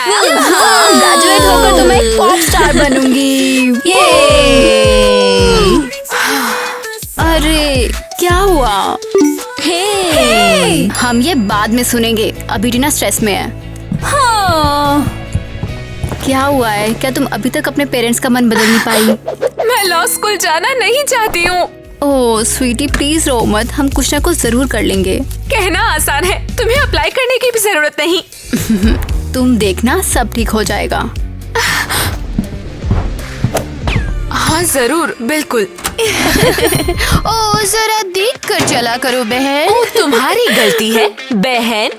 बनाया। ग्रेजुएट होकर तो मैं एक पॉप स्टार बनूंगी। ये अरे क्या हुआ? हे हम ये बाद में सुनेंगे, अभी टीना स्ट्रेस में है। हाँ क्या हुआ है? क्या तुम अभी तक अपने पेरेंट्स का मन बदल नहीं पाई? मैं लॉ स्कूल जाना नहीं चाहती हूँ। ओह स्वीटी प्लीज रो मत, हम कुछ ना कुछ जरूर कर लेंगे। कहना आसान है, तुम्हें अप्लाई करने की भी जरूरत नहीं। तुम देखना सब ठीक हो जाएगा। हाँ जरूर, बिल्कुल। ओ जरा देख कर चला करो बहन। ओ तुम्हारी गलती है बहन।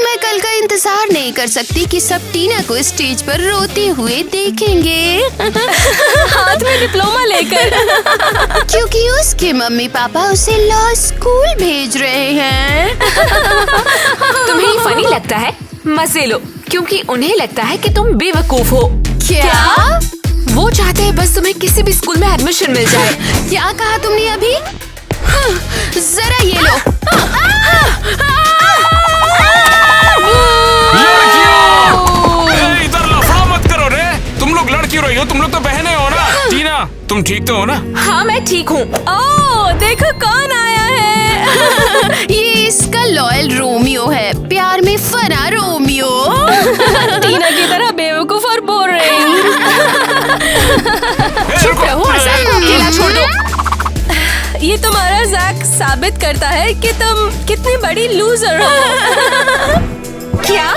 मैं कल का इंतजार नहीं कर सकती कि सब टीना को स्टेज पर रोते हुए देखेंगे। हाथ में डिप्लोमा लेकर। क्योंकि उसके मम्मी पापा उसे लॉ स्कूल भेज रहे हैं। तुम्हें ये फनी लगता है? मजे लो, क्योंकि उन्हें लगता है कि तुम बेवकूफ हो। क्या? वो चाहते हैं बस तुम्हें किसी भी स्कूल में एडमिशन मिल जाए। क्या कहा तुमने अभी? जरा ये लो। इधर लफड़ा मत करो रे। तुम लोग लड़ क्यों रही हो? तुम लोग तो बहनें हो ना। टीना तुम ठीक तो हो ना? हाँ मैं ठीक हूँ। ओह देखो कौन आया है। ये इसका लॉयल रोमियो है, प्यार में फना रोमियो। टीना की तरह बेवकूफ और बोल रही हूँ। चुप रहो, जैक को अकेला छोड़ दो। ये तुम्हारा जैक साबित करता है कि तुम कितनी बड़ी लूजर हो। क्या?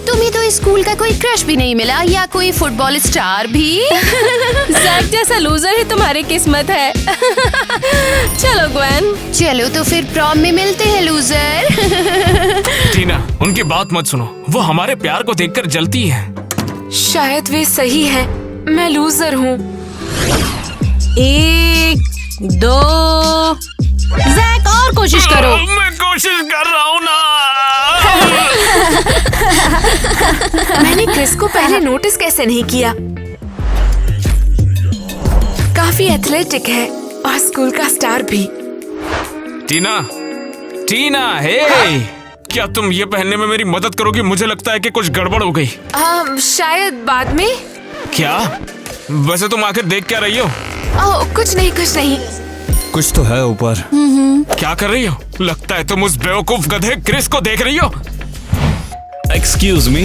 तुम्हें तो स्कूल का कोई क्रश भी नहीं मिला या कोई फुटबॉल स्टार भी? जैक जैसा लूजर ही तुम्हारी किस्मत है। चलो ग्वेन। चलो तो फिर प्रॉम में मिलते हैं लूजर। टीना उनकी बात मत सुनो, वो हमारे प्यार को देखकर जलती है। शायद वे सही है, मैं लूजर हूँ। 1 2 जैक और कोशिश करो। मैं कोशिश कर रहा हूँ ना। मैंने क्रिस को पहले नोटिस कैसे नहीं किया? काफी एथलेटिक है और स्कूल का स्टार भी। टीना टीना हे क्या तुम ये पहनने में मेरी मदद करोगी? मुझे लगता है कि कुछ गड़बड़ हो गई। शायद बाद में। क्या? वैसे तुम आखिर देख क्या रही हो? कुछ नहीं कुछ नहीं। कुछ तो है ऊपर। क्या कर रही हो? लगता है तुम उस बेवकूफ गधे क्रिस को देख रही हो। एक्सक्यूज मी,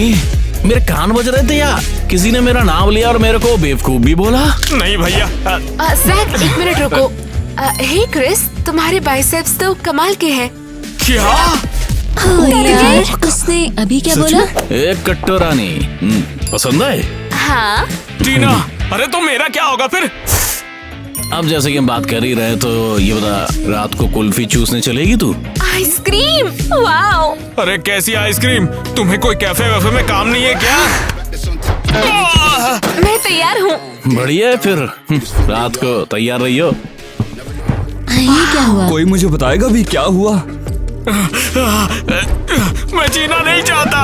मेरे कान बज रहे थे या किसी ने मेरा नाम लिया और मेरे को बेवकूफ भी बोला? नहीं भैया। जैक 1 मिनट रुको। हे क्रिस, तुम्हारे बाइसेप्स तो कमाल के हैं। क्या? यार उसने अभी क्या बोला? एक कट्टो रानी पसंद है? हाँ टीना अरे तो मेरा क्या होगा फिर? अब जैसे कि हम बात कर ही रहे तो ये बता, रात को कुल्फी चूसने चलेगी तू? Ice cream, wow. अरे कैसी आइसक्रीम? तुम्हें कोई कैफे वैफे में काम नहीं है क्या? मैं तैयार हूँ। बढ़िया है फिर, रात को तैयार रहियो। ये क्या हुआ? कोई मुझे बताएगा भी क्या हुआ? मैं जीना नहीं चाहता।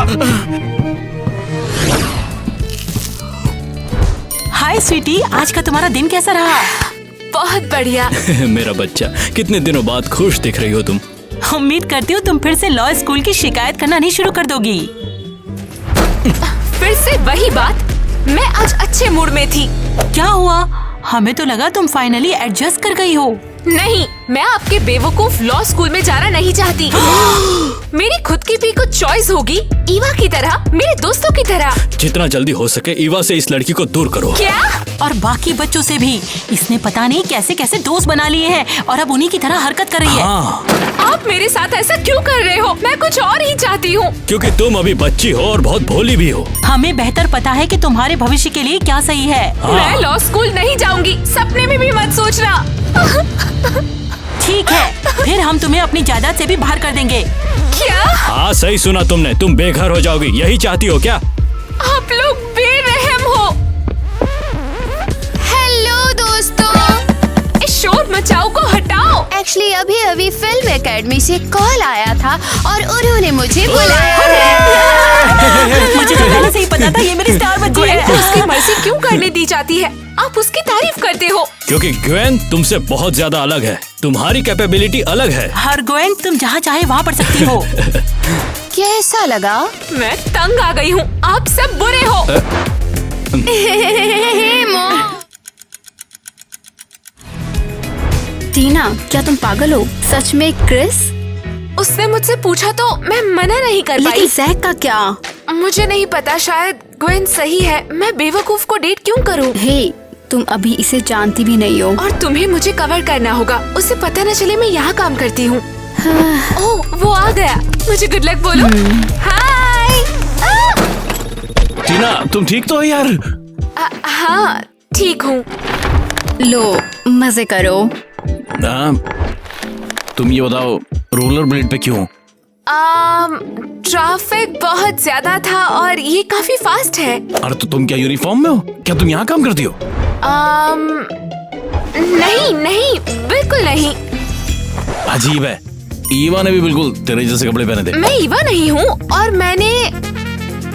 हाय स्वीटी, आज का तुम्हारा दिन कैसा रहा? बहुत बढ़िया। मेरा बच्चा, कितने दिनों बाद खुश दिख रही हो तुम। उम्मीद करती हूँ तुम फिर से लॉ स्कूल की शिकायत करना नहीं शुरू कर दोगी। फिर से वही बात? मैं आज अच्छे मूड में थी। क्या हुआ? हमें तो लगा तुम फाइनली एडजस्ट कर गई हो। नहीं, मैं आपके बेवकूफ लॉ स्कूल में जाना नहीं चाहती। मेरी खुद की भी कुछ चॉइस होगी, ईवा की तरह, मेरे दोस्तों की तरह। जितना जल्दी हो सके ईवा से इस लड़की को दूर करो। क्या? और बाकी बच्चों से भी। इसने पता नहीं कैसे कैसे दोस्त बना लिए हैं और अब उन्हीं की तरह हरकत कर रही है। आप मेरे साथ ऐसा क्यों कर रहे हो? मैं कुछ और ही चाहती हूँ। क्योंकि तुम अभी बच्ची हो और बहुत भोली भी हो। हमें बेहतर पता है कि तुम्हारे भविष्य के लिए क्या सही है। मैं लॉ स्कूल नहीं जाऊंगी, सपने में भी मत सोचना। ठीक है, फिर हम तुम्हें अपनी जायदाद से भी बाहर कर देंगे। क्या? हाँ सही सुना तुमने, तुम बेघर हो जाओगी, यही चाहती हो क्या? आप लोग बेरहम हो। हेलो दोस्तों, इस शोर मचाओ को हटाओ। एक्चुअली अभी अभी फिल्म एकेडमी से कॉल आया था और उन्होंने मुझे बुलाया। मुझे तो पहले से ही पता था ये मेरी स्टार बच्ची है। उसकी मर्जी क्यों करने दी जाती है? आप उसकी तारीफ करते हो। क्योंकि ग्वेन तुमसे बहुत ज्यादा अलग है, तुम्हारी कैपेबिलिटी अलग है। हर ग्वेन तुम जहाँ चाहे वहाँ पढ़ सकती हो। कैसा लगा? मैं तंग आ गई हूँ, आप सब बुरे हो। टीना, क्या तुम पागल हो? सच में क्रिस? उसने मुझसे पूछा तो मैं मना नहीं कर लेकिन पाई। जैक का क्या? मुझे नहीं पता, शायद ग्वेन सही है। मैं बेवकूफ को डेट क्यों करूँ? हे, तुम अभी इसे जानती भी नहीं हो। और तुम्हें मुझे कवर करना होगा, उसे पता न चले मैं यहाँ काम करती हूँ। ओह, वो आ गया। मुझे गुड लक बोलो। हाय। टीना, तुम ठीक तो हो यार? हाँ, ठीक हूँ। लो, मजे करो। तुम ये बताओ, रोलर ब्लेड पे क्यों? ट्रैफिक बहुत ज्यादा था और ये काफी फास्ट है। अरे तो तुम क्या यूनिफॉर्म में हो? क्या तुम यहाँ काम करती हो? नहीं नहीं, बिल्कुल नहीं। अजीब है, ईवा ने भी बिल्कुल तेरे जैसे कपड़े पहने थे। मैं ईवा नहीं हूँ, और मैंने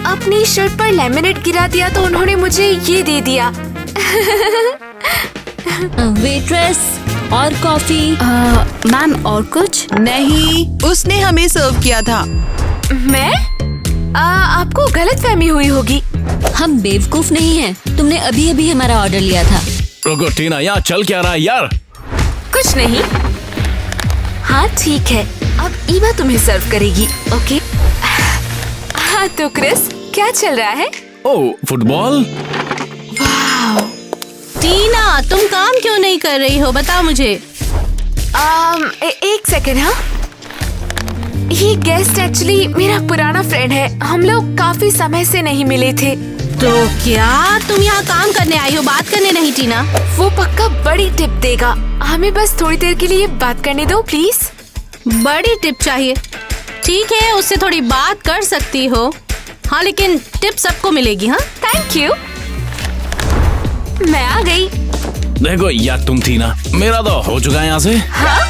अपनी शर्ट पर लेमिनेट गिरा दिया तो उन्होंने मुझे ये दे दिया। वेट्रेस, और कॉफी? मैम, और कुछ? नहीं, उसने हमें सर्व किया था। मैं? आपको गलतफहमी हुई होगी। हम बेवकूफ नहीं हैं। तुमने अभी अभी हमारा ऑर्डर लिया था। रुको टीना, यहाँ चल क्या रहा है यार? कुछ नहीं। हाँ ठीक है, अब ईवा तुम्हें सर्व करेगी, ओके? हाँ तो क्रिस, क्या चल रहा है? ओह, फुटबॉल? टीना, तुम काम क्यों नहीं कर रही हो? बताओ मुझे। एक सेकेंड। हाँ, ये गेस्ट एक्चुअली मेरा पुराना फ्रेंड है। हम लोग काफी समय से नहीं मिले थे। तो क्या तुम यहाँ काम करने आई हो, बात करने नहीं? टीना, वो पक्का बड़ी टिप देगा। हमें बस थोड़ी देर के लिए बात करने दो प्लीज। बड़ी टिप चाहिए? ठीक है, उससे थोड़ी बात कर सकती हो। हाँ, लेकिन टिप सबको मिलेगी। हाँ, थैंक यू। मैं आ गई। देखो यार, तुम थी ना, मेरा तो हो चुका है यहाँ से। हाँ?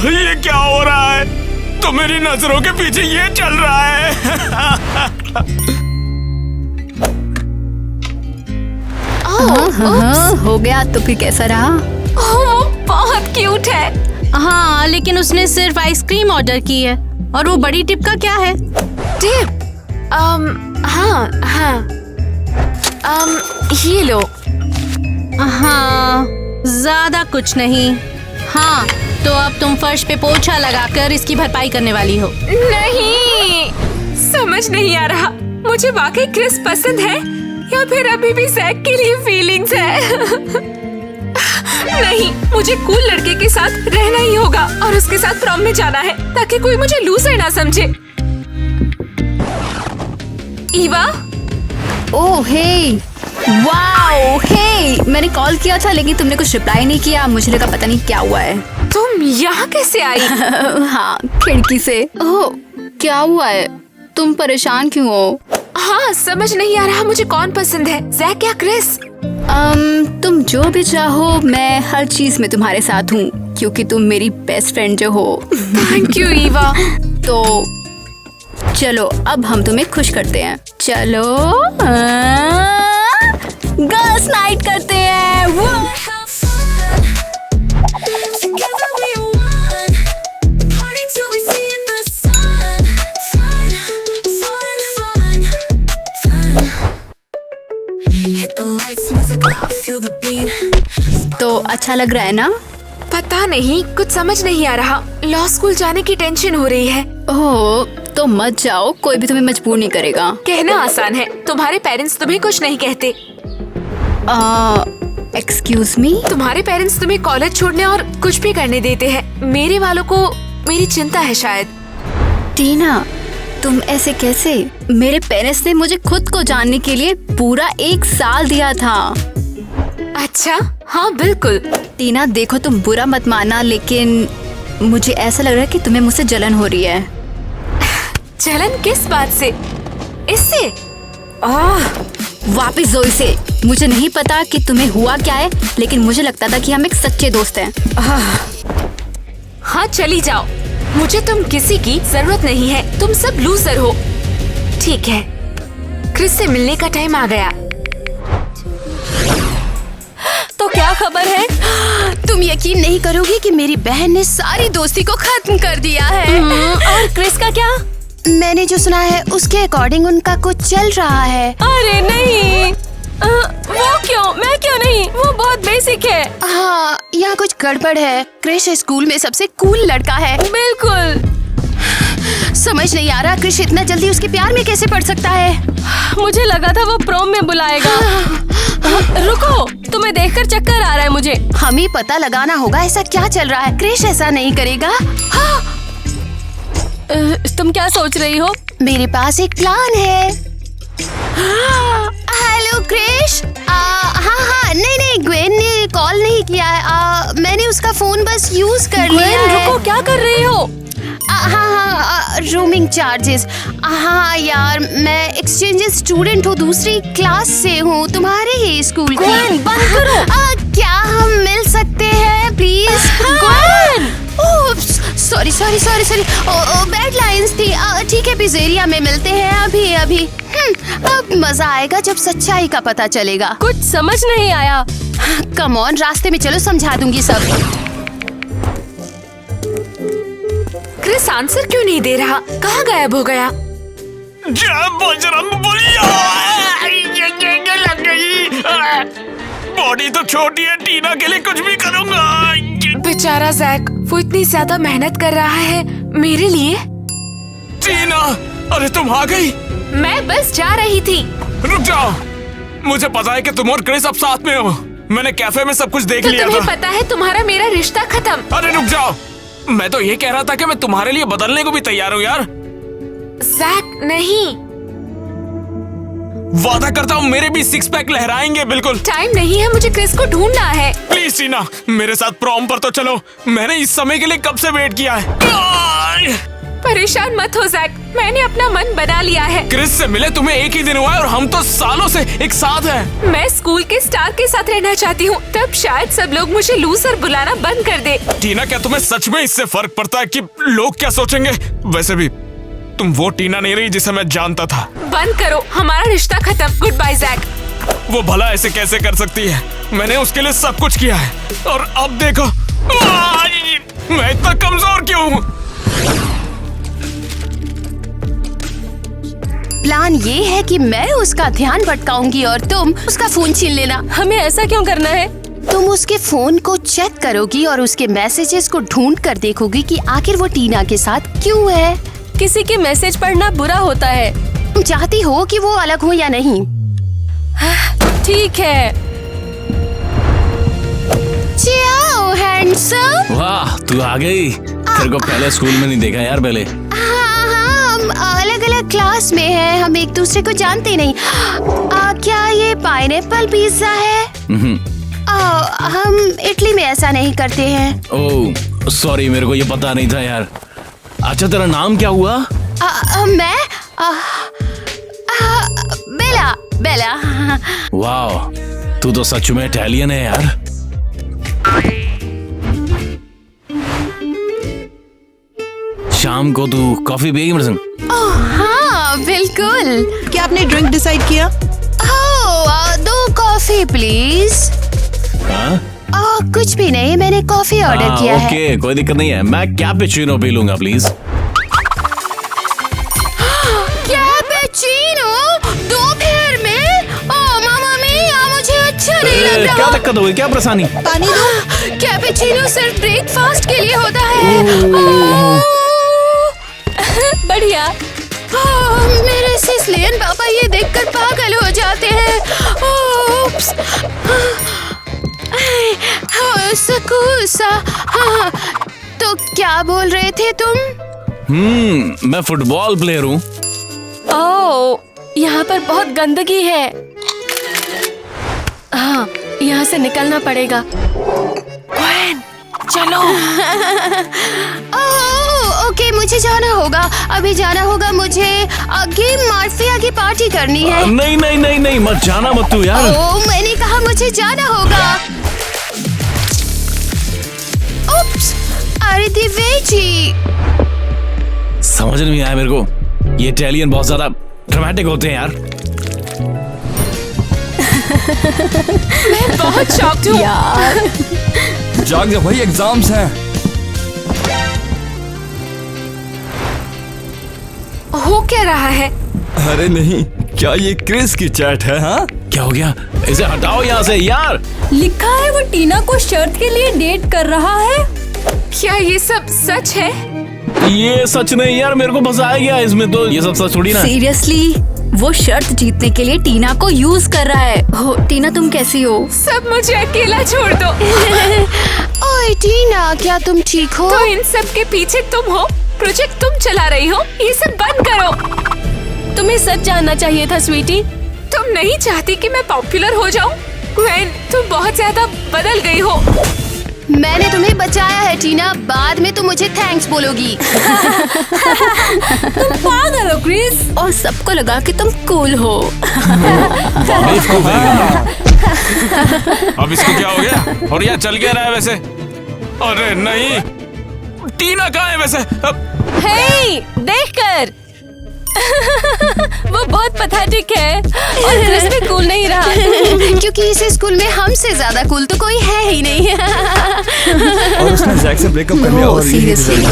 ये क्या हो रहा है? तो मेरी नजरों के पीछे ये चल रहा है। हाँ, हो गया तो फिर कैसा रहा? वो बहुत क्यूट है। हाँ, लेकिन उसने सिर्फ आइसक्रीम ऑर्डर की है। और वो बड़ी टिप का क्या है? टिप? हाँ हाँ, ये लो। हाँ, ज्यादा कुछ नहीं। हाँ, तो अब तुम फर्श पे पोछा लगाकर इसकी भरपाई करने वाली हो। नहीं, समझ नहीं आ रहा, मुझे वाकई क्रिस पसंद है या फिर अभी भी जैक के लिए फीलिंग्स है। नहीं, मुझे कूल लड़के के साथ रहना ही होगा और उसके साथ प्रॉम में जाना है ताकि कोई मुझे लूजर ना समझे। ईवा? ओह हे, वाओ, हे, मैंने कॉल किया था लेकिन तुमने कुछ रिप्लाई नहीं किया। मुझे लगा पता नहीं क्या हुआ है। तुम यहाँ कैसे आई? हाँ, खिड़की से। ओह, क्या हुआ है? तुम परेशान क्यों हो? हाँ, समझ नहीं आ रहा मुझे कौन पसंद है, जैक या क्रिस? तुम जो भी चाहो, मैं हर चीज में तुम्हारे साथ हूँ क्योंकि तुम मेरी बेस्ट फ्रेंड जो हो। Thank you Eva. तो चलो, अब हम तुम्हें खुश करते हैं। चलो, गर्ल्स नाइट करते हैं। वो तो अच्छा लग रहा है ना? पता नहीं, कुछ समझ नहीं आ रहा। लॉ स्कूल जाने की टेंशन हो रही है। ओह, तो मत जाओ, कोई भी तुम्हें मजबूर नहीं करेगा। कहना आसान है, तुम्हारे पेरेंट्स तुम्हें कुछ नहीं कहते। Excuse me? तुम्हारे पेरेंट्स तुम्हें कॉलेज छोड़ने और कुछ भी करने देते हैं। मेरे वालों को मेरी चिंता है शायद। टीना, तुम ऐसे कैसे? मेरे पेरेंट्स ने मुझे खुद को जानने के लिए पूरा 1 साल दिया था। अच्छा, हाँ बिल्कुल। टीना देखो, तुम बुरा मत मानना, लेकिन मुझे ऐसा लग रहा है कि तुम्हें मुझसे जलन हो रही है। जलन किस बात से? इससे? वापिस जोई से। मुझे नहीं पता कि तुम्हें हुआ क्या है, लेकिन मुझे लगता था कि हम एक सच्चे दोस्त हैं। हाँ, चली जाओ, मुझे तुम किसी की जरूरत नहीं है। तुम सब लूजर हो। ठीक है, क्रिस से मिलने का टाइम आ गया। तो क्या खबर है? तुम यकीन नहीं करोगी कि मेरी बहन ने सारी दोस्ती को खत्म कर दिया है। और क्रिस का क्या? मैंने जो सुना है उसके अकॉर्डिंग उनका कुछ चल रहा है। अरे नहीं, वो क्यों? मैं क्यों नहीं? वो बहुत बेसिक है। हाँ, यहाँ कुछ गड़बड़ है। क्रिश स्कूल में सबसे कूल लड़का है। बिल्कुल। समझ नहीं आ रहा क्रिश इतना जल्दी उसके प्यार में कैसे पड़ सकता है। मुझे लगा था वो प्रॉम में बुलाएगा। रुको, तुम्हें देखकर चक्कर आ रहा है मुझे। हमें पता लगाना होगा ऐसा क्या चल रहा है। क्रिश ऐसा नहीं करेगा। हाँ। तुम क्या सोच रही हो? मेरे पास एक प्लान है। हेलो क्रिश। हाँ, नहीं, ग्वेन ने कॉल नहीं किया है। मैंने उसका फोन बस यूज कर लिया है। रुको, क्या कर रही हो? हाँ, रूमिंग चार्जेस। हाँ यार, मैं एक्सचेंज स्टूडेंट हूँ, दूसरी क्लास से हूँ, तुम्हारे ही स्कूल की। बंद करो। क्या हम मिल सकते हैं प्लीज? सॉरी बैड लाइंस थी। ठीक है, पिज़्ज़ेरिया में मिलते हैं अभी। अब मजा आएगा जब सच्चाई का पता चलेगा। कुछ समझ नहीं आया। कम ऑन, रास्ते में चलो, समझा दूंगी सब। क्रिस आंसर क्यों नहीं दे रहा? कहाँ गायब हो गया? जय बजरंग बलिया! लग गई। बॉडी तो छोटी है, टीना के लिए कुछ भी करूंगा। बेचारा जैक, वो इतनी ज्यादा मेहनत कर रहा है मेरे लिए। टीना, अरे तुम आ गई। मैं बस जा रही थी। रुक जाओ, मुझे पता है कि तुम और क्रिस अब साथ में हो। मैंने कैफे में सब कुछ देख लिया था। तुम्हें पता है तुम्हारा मेरा रिश्ता खत्म। अरे रुक जाओ, मैं तो ये कह रहा था कि मैं तुम्हारे लिए बदलने को भी तैयार हूँ यार। जैक नहीं, वादा करता हूँ मेरे भी सिक्स पैक लहराएंगे। बिल्कुल। टाइम नहीं है, मुझे क्रिस को ढूंढना है। प्लीज टीना, मेरे साथ प्रॉम पर तो चलो। मैंने इस समय के लिए कब से वेट किया है। परेशान मत हो जैक, मैंने अपना मन बना लिया है। क्रिस से मिले तुम्हें एक ही दिन हुआ है और हम तो सालों से एक साथ हैं। मैं स्कूल के स्टार के साथ रहना चाहती हूँ, तब शायद सब लोग मुझे लूजर बुलाना बंद कर दे। टीना, क्या तुम्हें सच में इससे फर्क पड़ता है कि लोग क्या सोचेंगे? वैसे भी तुम वो टीना नहीं रही जिसे मैं जानता था। बंद करो, हमारा रिश्ता खत्म। Good bye Jack. वो भला ऐसे कैसे कर सकती है? मैंने उसके लिए सब कुछ किया है और अब देखो, मैं इतना कमजोर क्यों हूँ? प्लान ये है कि मैं उसका ध्यान भटकाऊंगी और तुम उसका फोन छीन लेना। हमें ऐसा क्यों करना है? तुम उसके फोन को चेक करोगी और उसके मैसेजेस को ढूंढ कर देखोगी कि आखिर वो टीना के साथ क्यों है। किसी के मैसेज पढ़ना बुरा होता है। तुम चाहती हो कि वो अलग हो या नहीं? ठीक है। जाओ हैंडसम। वाह, तू आ गई। तेरे को पहले स्कूल में नहीं देखा यार पहले। हाँ, हम अलग अलग क्लास में हैं, हम एक दूसरे को जानते नहीं। क्या ये पाइनएप्पल पिज्जा है? हम इटली में ऐसा नहीं करते हैं। ओह सॉरी, मेरे को ये पता नहीं था यार। अच्छा, तेरा नाम क्या हुआ? मैं बेला। वाह, तू तो सच में इटालियन है यार। शाम को तू कॉफी पिएगी मेरे संग? हाँ बिल्कुल। क्या आपने ड्रिंक डिसाइड किया? 2 कॉफी प्लीज। हाँ? कुछ भी नहीं, मैंने कॉफी ऑर्डर किया है। ओके, कोई दिक्कत नहीं है। मैं कैपुचिनो पी लूंगा प्लीज। कैपुचिनो दोपहर में? मामा मिया, मुझे अच्छा नहीं लग रहा। क्या दिक्कत हो गई? क्या परेशानी? पानी दो। कैपुचिनो सिर्फ ब्रेकफास्ट के लिए होता है। बढ़िया। मेरे सिसलियन पापा ये देखकर पागल हो जाते हैं। ओप्स। सकूसा। हाँ, तो क्या बोल रहे थे तुम? मैं फुटबॉल प्लेयर हूँ। ओह, यहाँ पर बहुत गंदगी है। हाँ, यहाँ से निकलना पड़ेगा। ग्वेन, चलो। ओके, मुझे जाना होगा। अभी जाना होगा मुझे। गेम माफिया की पार्टी करनी है। नहीं, मत जाना मत तू यार। मैंने कहा मुझे जाना होगा। उप्स, अरे दिवेजी। समझ नहीं आया मेरे को, ये इटालियन बहुत ज्यादा ड्रामेटिक होते हैं यार। मैं बहुत शॉक्ड हूँ यार। जाग जा भाई, एग्जाम्स हैं। हो क्या रहा है? अरे नहीं, क्या ये क्रिस की चैट है? हाँ, क्या हो गया? इसे हटाओ यहाँ से यार। लिखा है वो टीना को शर्त के लिए डेट कर रहा है। क्या ये सब सच है? ये सच नहीं यार, मेरे को फंसाया गया इसमें तो। ये सब सच थोड़ी ना। सीरियसली वो शर्त जीतने के लिए टीना को यूज कर रहा है। हो टीना, तुम कैसी हो? सब मुझे अकेला छोड़ दो। ओए टीना, क्या तुम ठीक हो? तो इन सब के पीछे तुम हो, प्रोजेक्ट तुम चला रही हो, ये सब बंद करो। तुम्हें सच जानना चाहिए था स्वीटी। तुम नहीं चाहती कि मैं पॉपुलर हो जाऊं? ग्वेन, तुम बहुत ज्यादा बदल गई हो। मैंने तुम्हें बचाया है टीना, बाद में तुम मुझे थैंक्स बोलोगी। तुम पागल हो क्रिस, और सबको लगा कि तुम कूल हो। अब इसको क्या हो गया? और यहाँ चल क्या रहा है वैसे? अरे नहीं, टीना कहाँ है वैसे? हे, देखकर वो बहुत पैथेटिक है और क्रिस भी कूल नहीं रहा। क्योंकि इस स्कूल में हमसे ज्यादा कूल तो कोई है ही नहीं। और उसने जैक से ब्रेकअप कर लिया। और सीरियसली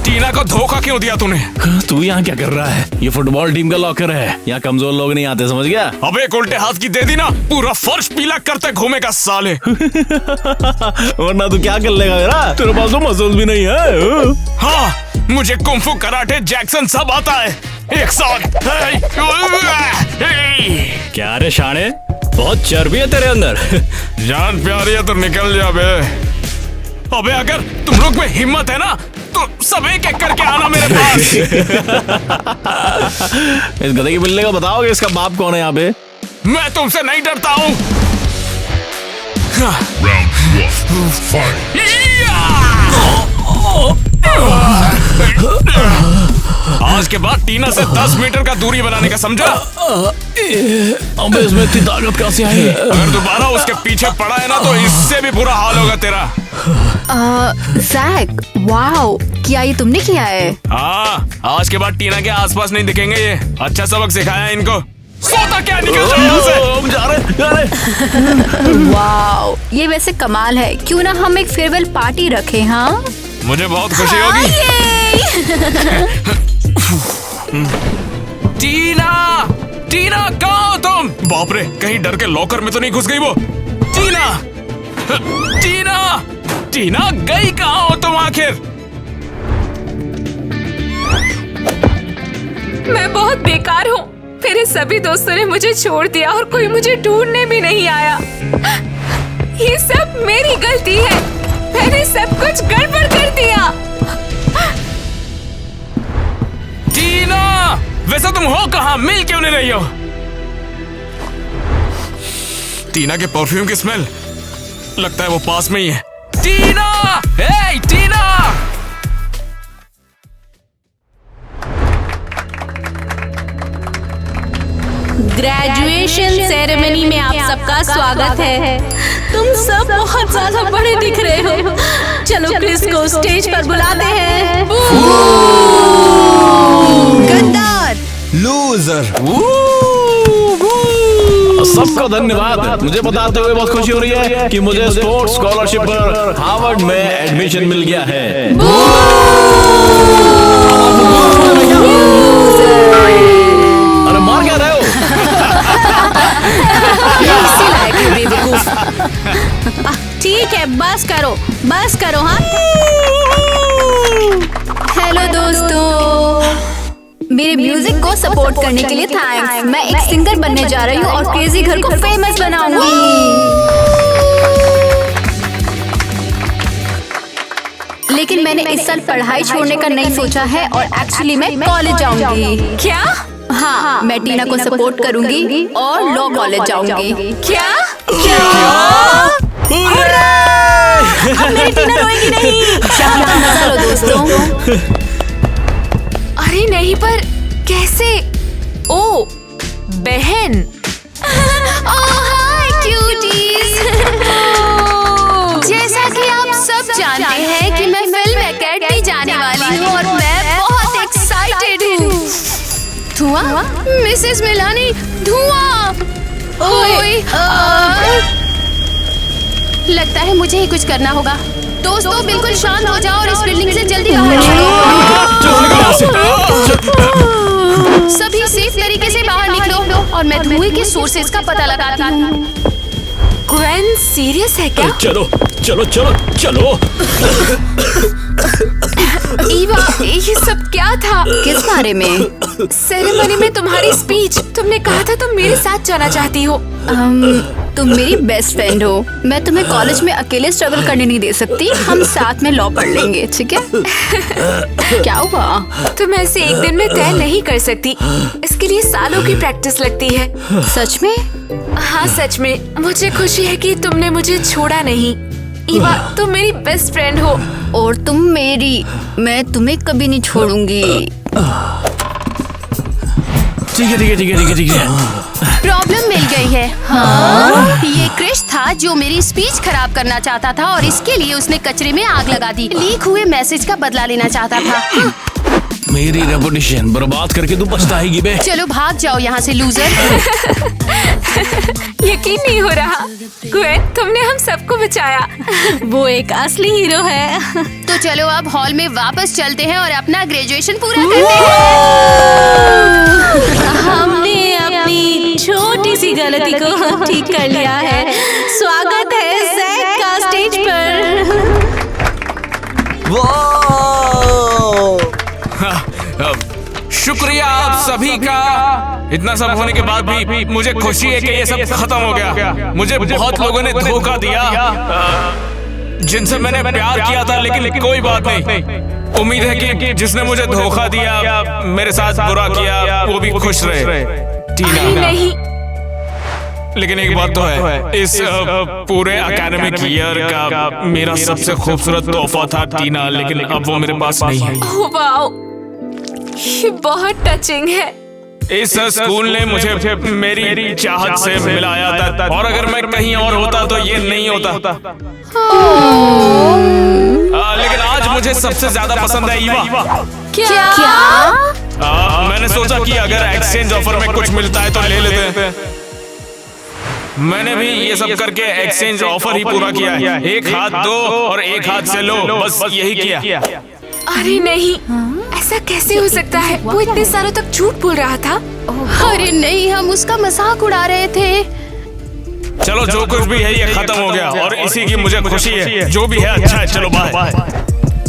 टीना को धोखा क्यों दिया तूने? तू यहाँ क्या कर रहा है? ये फुटबॉल टीम का लॉकर है, यहाँ कमजोर लोग नहीं आते, समझ गया? अबे एक उल्टे हाथ की दे दी ना, पूरा फर्श पीला करते घूमेगा साले। वरना तू क्या कर लेगा मेरा? तेरे पास तो मसल्स भी नहीं है। हाँ, मुझे कुंफू, कराटे, जैक्सन सब आता है एक साथ। क्या रे शाणे, बहुत चर्बी है तेरे अंदर। जान प्यारी है तो निकल जा बे। अबे अगर तुम लोग में हिम्मत है ना तो सब एक एक करके आना मेरे पास। इस गधे की बिल्ले को बताओगे इसका बाप कौन है यहाँ पे? मैं तुमसे नहीं डरता हूँ। आज के बाद टीना से 10 मीटर का दूरी बनाने का, समझा? अबे इसमें इतनी ताकत कहाँ से आई? अगर दोबारा उसके पीछे पड़ा है ना तो इससे भी बुरा हाल होगा तेरा। जैक, वाओ, क्या ये तुमने किया है? हाँ, आज के बाद टीना के आसपास नहीं दिखेंगे ये। अच्छा सबक सिखाया इनको। सोता क्या, निकल जाओ यहाँ से। जा रहे। वाओ, ये वैसे कमाल है। क्यों ना हम एक फेयरवेल पार्टी रखें? हाँ, मुझे बहुत खुशी होगी। टीना, टीना कहाँ हो तुम? बाप रे, कहीं डर के लॉकर में तो नहीं घुस गई वो? टीना, टीना, टीना गई कहाँ हो तुम आखिर? मैं बहुत बेकार हूँ। मेरे सभी दोस्तों ने मुझे छोड़ दिया और कोई मुझे ढूंढने भी नहीं आया। ये सब मेरी गलती है। मैंने सब कुछ गड़बड़ कर दिया। टीना, वैसे तुम हो कहाँ? मिल क्यों नहीं रही हो? टीना के परफ्यूम की स्मेल, लगता है वो पास में ही है। टीना, हे टीना! ग्रेजुएशन सेरेमनी में आप सबका स्वागत है। तुम सब बहुत ज्यादा बड़े दिख रहे हो। चलो क्रिस को स्टेज पर बुलाते हैं। गद्दार, लूजर। सबका धन्यवाद। मुझे बताते हुए बहुत खुशी हो रही है कि मुझे स्पोर्ट्स स्कॉलरशिप पर हार्वर्ड में एडमिशन मिल गया है। अरे मार क्या रहे हो? ठीक है, बस करो। हाँ, हेलो दोस्तों, मेरे म्यूजिक को सपोर्ट करने के लिए थैंक्स। मैं एक सिंगर बनने जा रही हूँ और क्रेजी घर को फेमस बनाऊंगी। लेकिन मैंने इस साल पढ़ाई छोड़ने का नहीं सोचा है और एक्चुअली मैं कॉलेज जाऊंगी। क्या? हाँ, मैं टीना को सपोर्ट करूंगी और लॉ कॉलेज जाऊंगी। क्या? अब मेरी टीना रोएगी नहीं। चलो दोस्तों। अरे नहीं, पर कैसे? ओ बहन। हाय क्यूटीज। जैसा कि आप सब जानते हैं कि मैं फिल्म एकेडमी जाने वाली हूँ और मैं बहुत एक्साइटेड हूँ। धुआं? मिसेस मिलानी, धुआं! ओए! लगता है मुझे ही कुछ करना होगा। दोस्तों, बिल्कुल शांत हो जाओ और इस बिल्डिंग से जल्दी बाहर निकलो। सभी सेफ तरीके से बाहर निकलो और मैं धुएं के सोर्सेज का पता लगाती हूँ। ग्वेन सीरियस है क्या? चलो चलो चलो चलो। ईवा, ये सब क्या था? किस बारे में? सेरेमनी में तुम्हारी स्पीच। तुमने कहा था तुम मेरे साथ जाना चाहती हो। तुम मेरी बेस्ट फ्रेंड हो। मैं तुम्हें कॉलेज में अकेले स्ट्रगल करने नहीं दे सकती। हम साथ में लॉ पढ़ लेंगे, ठीक है? क्या हुआ? तुम ऐसे एक दिन में तय नहीं कर सकती। इसके लिए सालों की प्रैक्टिस लगती है। सच में? हाँ, सच में। मुझे खुशी है कि तुमने मुझे छोड़ा नहीं। ईवा, तुम मेरी बेस्ट फ्रेंड हो। और तुम मेरी। मैं तुम्हें कभी नहीं छोड़ूंगी। ठीक है ठीक है ठीक है ठीक है ठीक है। प्रॉब्लम मिल गई है। हाँ? ये क्रिश था जो मेरी स्पीच खराब करना चाहता था और इसके लिए उसने कचरे में आग लगा दी। लीक हुए मैसेज का बदला लेना चाहता था। हाँ। मेरी रेपुटेशन बर्बाद करके तू पछताएगी बे। चलो भाग जाओ यहाँ से, लूजर। यकीन नहीं हो रहा। ग्वेन, तुमने हम सबको बचाया। वो एक असली हीरो है। तो चलो अब हॉल में वापस चलते हैं और अपना ग्रेजुएशन पूरा करते हैं। हमने अपनी छोटी सी गलती को ठीक कर लिया है। स्वागत है ज़ैक का स्टेज पर। शुक्रिया आप सभी का। इतना सब होने के बाद भी मुझे खुशी है कि ये सब खत्म हो गया। मुझे बहुत लोगों ने धोखा दिया जिनसे मैंने प्यार किया था, लेकिन कोई बात नहीं। उम्मीद है कि जिसने मुझे धोखा दिया, मेरे साथ बुरा किया, वो भी खुश रहे। टीना नहीं, लेकिन एक बात तो है, इस पूरे एकेडमिक ईयर का मेरा सबसे खूबसूरत तोहफा था टीना, लेकिन अब वो मेरे पास नहीं है। ओह वाओ, ये बहुत टचिंग है। इस स्कूल ने मुझे मेरी चाहत से मिलाया था, और अगर मैं कहीं और होता तो ये नहीं होता। लेकिन आज मुझे सबसे ज्यादा पसंद है ईवा। क्या? मैंने सोचा कि अगर एक्सचेंज ऑफर में कुछ मिलता है तो ले लेते हैं। मैंने भी ये सब करके एक्सचेंज ऑफर ही पूरा किया है। एक हाथ दो और एक हाथ से लो, बस यही किया। अरे नहीं, ऐसा कैसे हो सकता है? वो इतने सालों तक झूठ बोल रहा था। अरे नहीं, हम उसका मजाक उड़ा रहे थे। चलो, जो कुछ भी है ये खत्म हो गया और इसी की मुझे खुशी है। जो भी है अच्छा है। चलो बाय।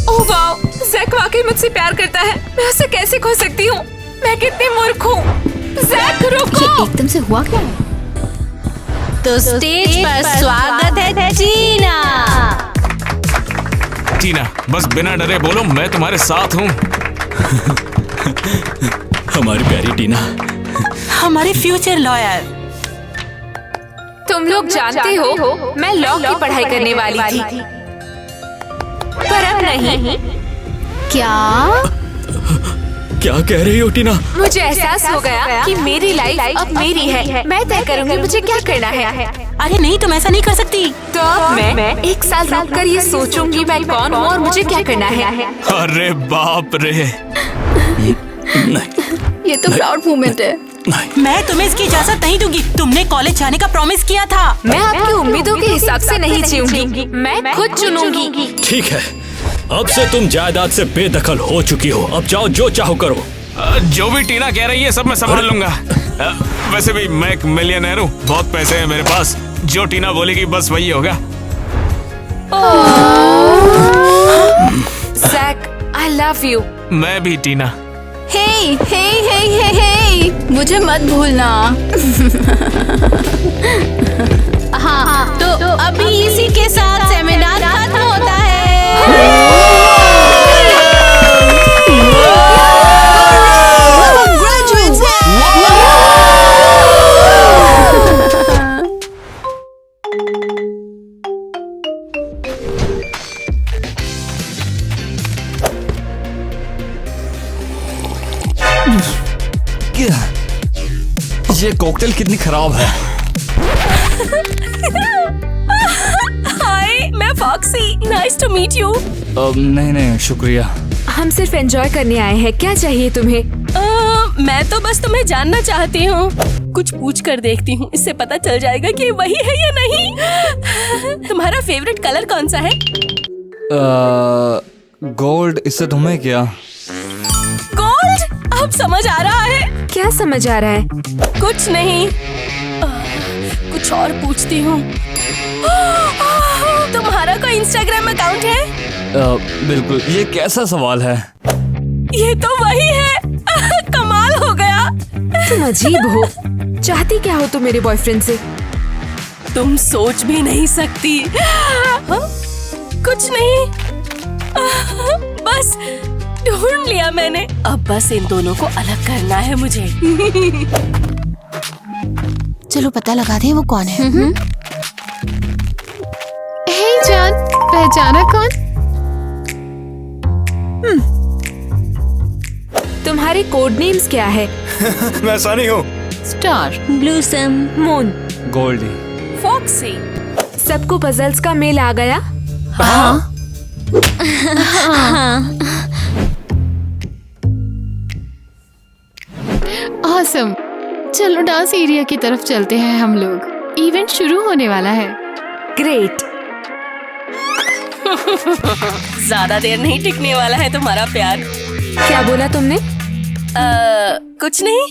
ओह वाओ, ज़ैक वाकई मुझसे प्यार करता है। मैं उसे कैसे खो सकती हूँ? मैं कितनी मूर्ख हूँ। ज़ैक रुको। एकदम से हुआ क्या? तो स्टेज पर स्वागत है टीना। टीना, बस बिना डरे बोलो, मैं तुम्हारे साथ हूँ। हमारी प्यारी टीना, हमारे फ्यूचर लॉयर। तुम लोग जानते हो मैं लॉ की पढ़ाई करने वाली थी, पर अब नहीं। क्या कह रही हो टीना? मुझे एहसास हो गया कि मेरी लाइफ अब मेरी है। मैं तय करूंगी मुझे क्या करना है। अरे नहीं, तुम ऐसा नहीं कर सकती। तो अब मैं एक साल रुक कर ये सोचूंगी मैं कौन हूँ और मुझे क्या करना है। अरे बाप रे, ये तो प्राउड मोमेंट है। मैं तुम्हें इसकी इजाजत नहीं दूंगी। तुमने कॉलेज जाने का प्रॉमिस किया था। मैं आपकी उम्मीदों के हिसाब से नहीं जीऊंगी, मैं खुद चुनूंगी। ठीक है, अब से तुम जायदाद से बेदखल हो चुकी हो। अब जाओ, जो चाहो करो। जो भी टीना कह रही है सब मैं संभाल लूंगा। वैसे भी मैं एक मिलियनेयर हूँ, बहुत पैसे हैं मेरे पास। जो टीना बोलेगी बस वही होगा। Zack, I love you। मैं भी टीना। हे, मुझे मत भूलना। हाँ, तो अभी इसी के साथ सेमिनार खत्म होता है। ये कॉकटेल कितनी खराब है। हाय, मैं Foxy. Nice to meet you. नहीं शुक्रिया। हम सिर्फ एंजॉय करने आए हैं। क्या चाहिए तुम्हें? मैं तो बस तुम्हें जानना चाहती हूँ। कुछ पूछ कर देखती हूँ, इससे पता चल जाएगा कि वही है या नहीं। तुम्हारा फेवरेट कलर कौन सा है? गोल्ड। इससे तुम्हें क्या? गोल्ड? अब समझ आ रहा है। क्या समझ आ रहा है? कुछ नहीं। कुछ और पूछती हूँ। तुम्हारा कोई इंस्टाग्राम अकाउंट है? बिल्कुल। ये कैसा सवाल है? ये तो वही है। कमाल हो गया। तुम अजीब हो। चाहती क्या हो तुम मेरे बॉयफ्रेंड से? तुम सोच भी नहीं सकती। कुछ नहीं, बस ढूंढ लिया मैंने। अब बस इन दोनों को अलग करना है मुझे। चलो पता लगा दे वो कौन है। हे जान, पहचाना कौन? तुम्हारे कोड नेम्स क्या है? मैं सनी हूँ। Star, Blossom, Moon, Goldy, Foxy. सबको पजल्स का मेल आ गया? हाँ। ऑसम। चलो डांस एरिया की तरफ चलते हैं हम लोग। इवेंट शुरू होने वाला है। ग्रेट। ज्यादा देर नहीं टिकने वाला है तुम्हारा प्यार। क्या बोला तुमने? कुछ नहीं।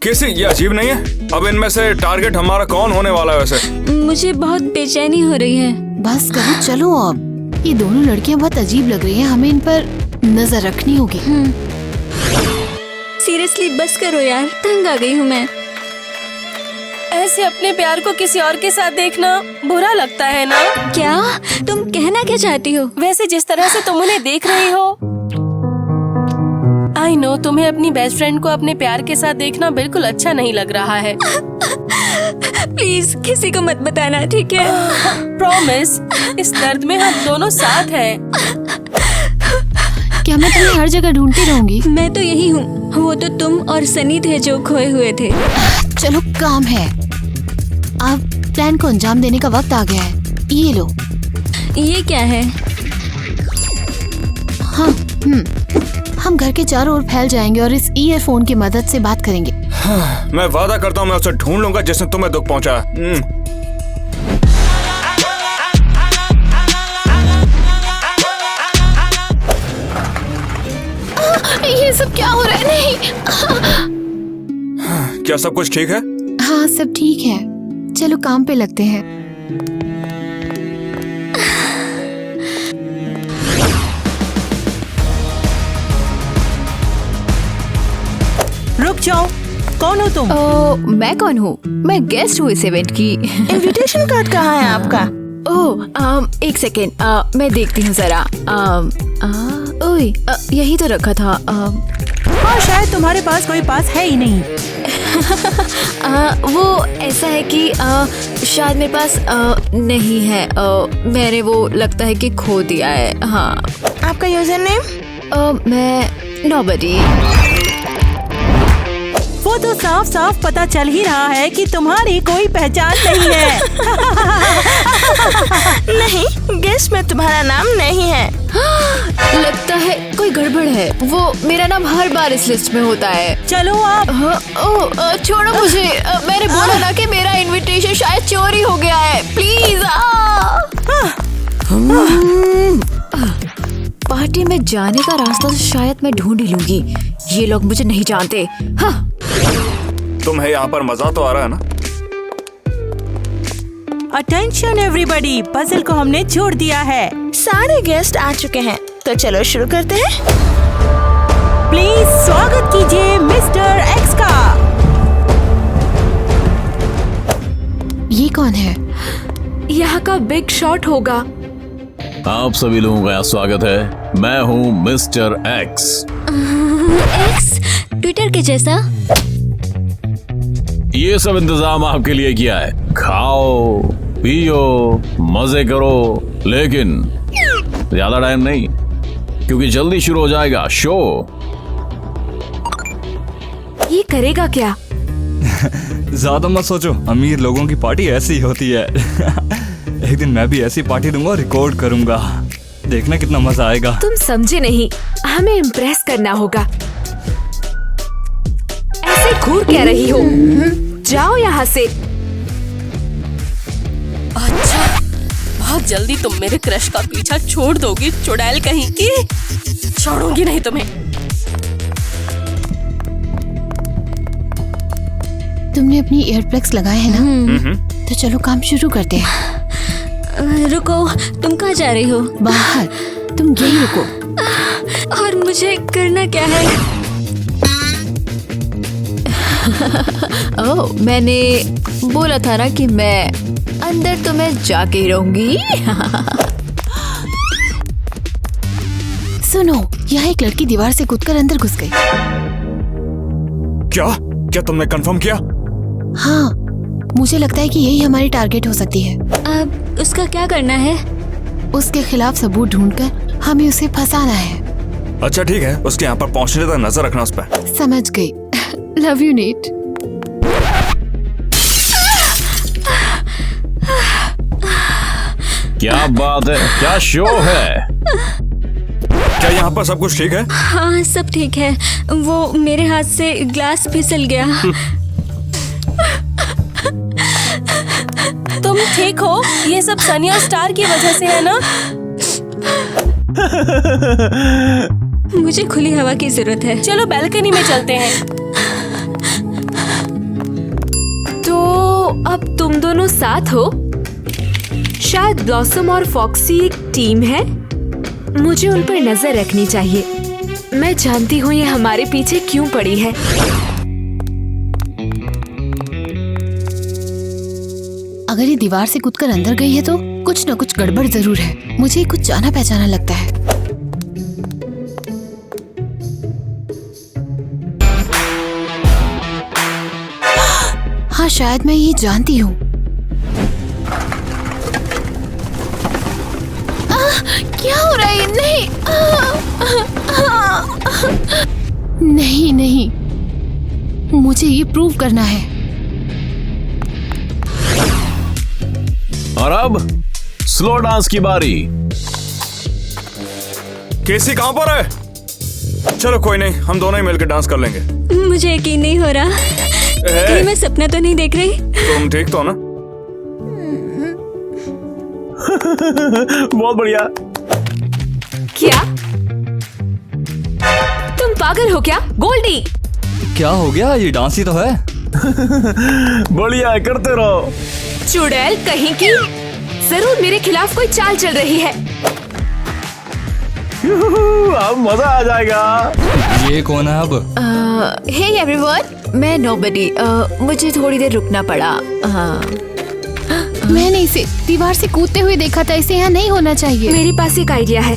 किसी ये अजीब नहीं है? अब इनमें से टारगेट हमारा कौन होने वाला है वैसे? मुझे बहुत बेचैनी हो रही है। बस करो, चलो अब। ये दोनों लड़कियां बहुत अजीब लग रही हैं, हमें इन पर नजर रखनी होगी। सीरियसली बस करो यार, तंग आ गई हूँ मैं। ऐसे अपने प्यार को किसी और के साथ देखना बुरा लगता है ना? क्या तुम कहना क्या चाहती हो? वैसे जिस तरह से तुम उन्हें देख रही हो, आई नो तुम्हें अपनी बेस्ट फ्रेंड को अपने प्यार के साथ देखना बिल्कुल अच्छा नहीं लग रहा है। प्लीज किसी को मत बताना, ठीक है? प्रॉमिस, इस दर्द में हम दोनों साथ हैं। क्या मैं तुम्हें हर जगह ढूंढती रहूंगी? मैं तो यही हूँ। वो तो तुम और सनी थे जो खोए हुए थे। चलो काम है, अब प्लान को अंजाम देने का वक्त आ गया है। ये लो। ये क्या है? हाँ, हम घर के चारों ओर फैल जाएंगे और इस ईयरफोन की मदद से बात करेंगे। मैं वादा करता हूँ मैं उसे ढूंढ लूंगा जिसने तुम्हें दुख पहुंचा। ये सब क्या हो रहा है? नहीं। क्या सब कुछ ठीक है? हाँ, सब ठीक है। चलो काम पे लगते हैं। रुक जाओ, कौन हो तुम? मैं कौन हूँ? मैं गेस्ट हूँ इस इवेंट की। इनविटेशन कार्ड कहाँ है आपका? एक सेकेंड, मैं देखती हूँ जरा। ओए, यही तो रखा था। हाँ, शायद तुम्हारे पास कोई पास है ही नहीं। वो ऐसा है कि शायद मेरे पास नहीं है। मैंने वो लगता है कि खो दिया है। हाँ। आपका यूजर नेम? मैं नोबडी। वो तो साफ साफ पता चल ही रहा है कि तुम्हारी कोई पहचान नहीं है। नहीं, गेस्ट में तुम्हारा नाम नहीं है। लगता है कोई गड़बड़ है। वो मेरा नाम हर बार इस लिस्ट में होता है। चलो आप। छोड़ो मुझे। मैंने बोला ना कि मेरा इनविटेशन शायद चोरी हो गया है। प्लीज। पार्टी में जाने का रास्ता तो शायद मैं ढूंढ ही लूंगी। ये लोग मुझे नहीं जानते। हाँ। तुम्हें यहाँ पर मजा तो आ रहा है ना? अटेंशन एवरीबॉडी, पजल को हमने छोड़ दिया है। सारे गेस्ट आ चुके हैं, तो चलो शुरू करते हैं। प्लीज स्वागत कीजिए मिस्टर एक्स का। ये कौन है? यहाँ का बिग शॉट होगा। आप सभी लोगों का स्वागत है। मैं हूँ मिस्टर एक्स। एक्स? ट्विटर के जैसा? ये सब इंतजाम आपके लिए किया है। खाओ पियो मजे करो, लेकिन ज्यादा टाइम नहीं, क्योंकि जल्दी शुरू हो जाएगा शो। ये करेगा क्या? ज्यादा मत सोचो, अमीर लोगों की पार्टी ऐसी ही होती है। एक दिन मैं भी ऐसी पार्टी दूंगा और रिकॉर्ड करूंगा। देखना कितना मजा आएगा। तुम समझे नहीं, हमें इम्प्रेस करना होगा। ऐसे घूर क्या रही हो? जाओ यहाँ से। अच्छा, बहुत जल्दी तुम मेरे क्रश का पीछा छोड़ दोगी, चुड़ैल कहीं की। छोड़ूंगी नहीं तुम्हें। तुमने अपनी ईयरप्लग्स लगाए हैं ना? तो चलो काम शुरू करते हैं। रुको, तुम कहाँ जा रही हो? बाहर। तुम यहीं रुको। और मुझे करना क्या है? ओह, मैंने बोला था ना कि मैं अंदर तुम्हें जाके ही रहूंगी। सुनो, यहाँ एक लड़की दीवार से कूदकर अंदर घुस गई। क्या तुमने कंफर्म किया? हाँ, मुझे लगता है कि यही हमारी टारगेट हो सकती है। अब उसका क्या करना है? उसके खिलाफ सबूत ढूंढकर हमें उसे फंसाना है। अच्छा ठीक है, उसके यहाँ पर पहुँचने तक नजर रखना उस पर। समझ गई। Love you neat. क्या बात है, क्या शो है। क्या यहाँ पर सब कुछ ठीक है? हाँ, सब ठीक है। वो मेरे हाथ से ग्लास फिसल गया। तुम ठीक हो? ये सब सनिया स्टार की वजह से है ना? मुझे खुली हवा की जरूरत है। चलो बैल्कनी में चलते हैं। तो अब तुम दोनों साथ हो? शायद ब्लॉसम और फॉक्सी एक टीम है। मुझे उन पर नजर रखनी चाहिए। मैं जानती हूँ ये हमारे पीछे क्यों पड़ी है। अगर ये दीवार से कूदकर अंदर गई है तो कुछ न कुछ गड़बड़ जरूर है। मुझे कुछ जाना पहचाना लगता है। हाँ, शायद मैं ये जानती हूँ। क्या हो रहा है? नहीं नहीं, मुझे ये प्रूव करना है। और अब स्लो डांस की बारी। केसी कहाँ पर है? चलो कोई नहीं, हम दोनों ही मिलकर डांस कर लेंगे। मुझे यकीन नहीं हो रहा। कहीं मैं सपना तो नहीं देख रही? तुम ठीक तो ना? बहुत बढ़िया। क्या तुम पागल हो क्या गोल्डी? क्या हो गया? ये डांस ही तो है। बढ़िया है, करते रहो। चुड़ैल कहीं की। जरूर मेरे खिलाफ कोई चाल चल रही है। अब मजा आ जाएगा। ये कौन है अब? हे एवरीवन, मैं नोबडी। मुझे थोड़ी देर रुकना पड़ा। हाँ, मैंने इसे दीवार से कूदते हुए देखा था। इसे यहाँ नहीं होना चाहिए। मेरे पास एक आइडिया है।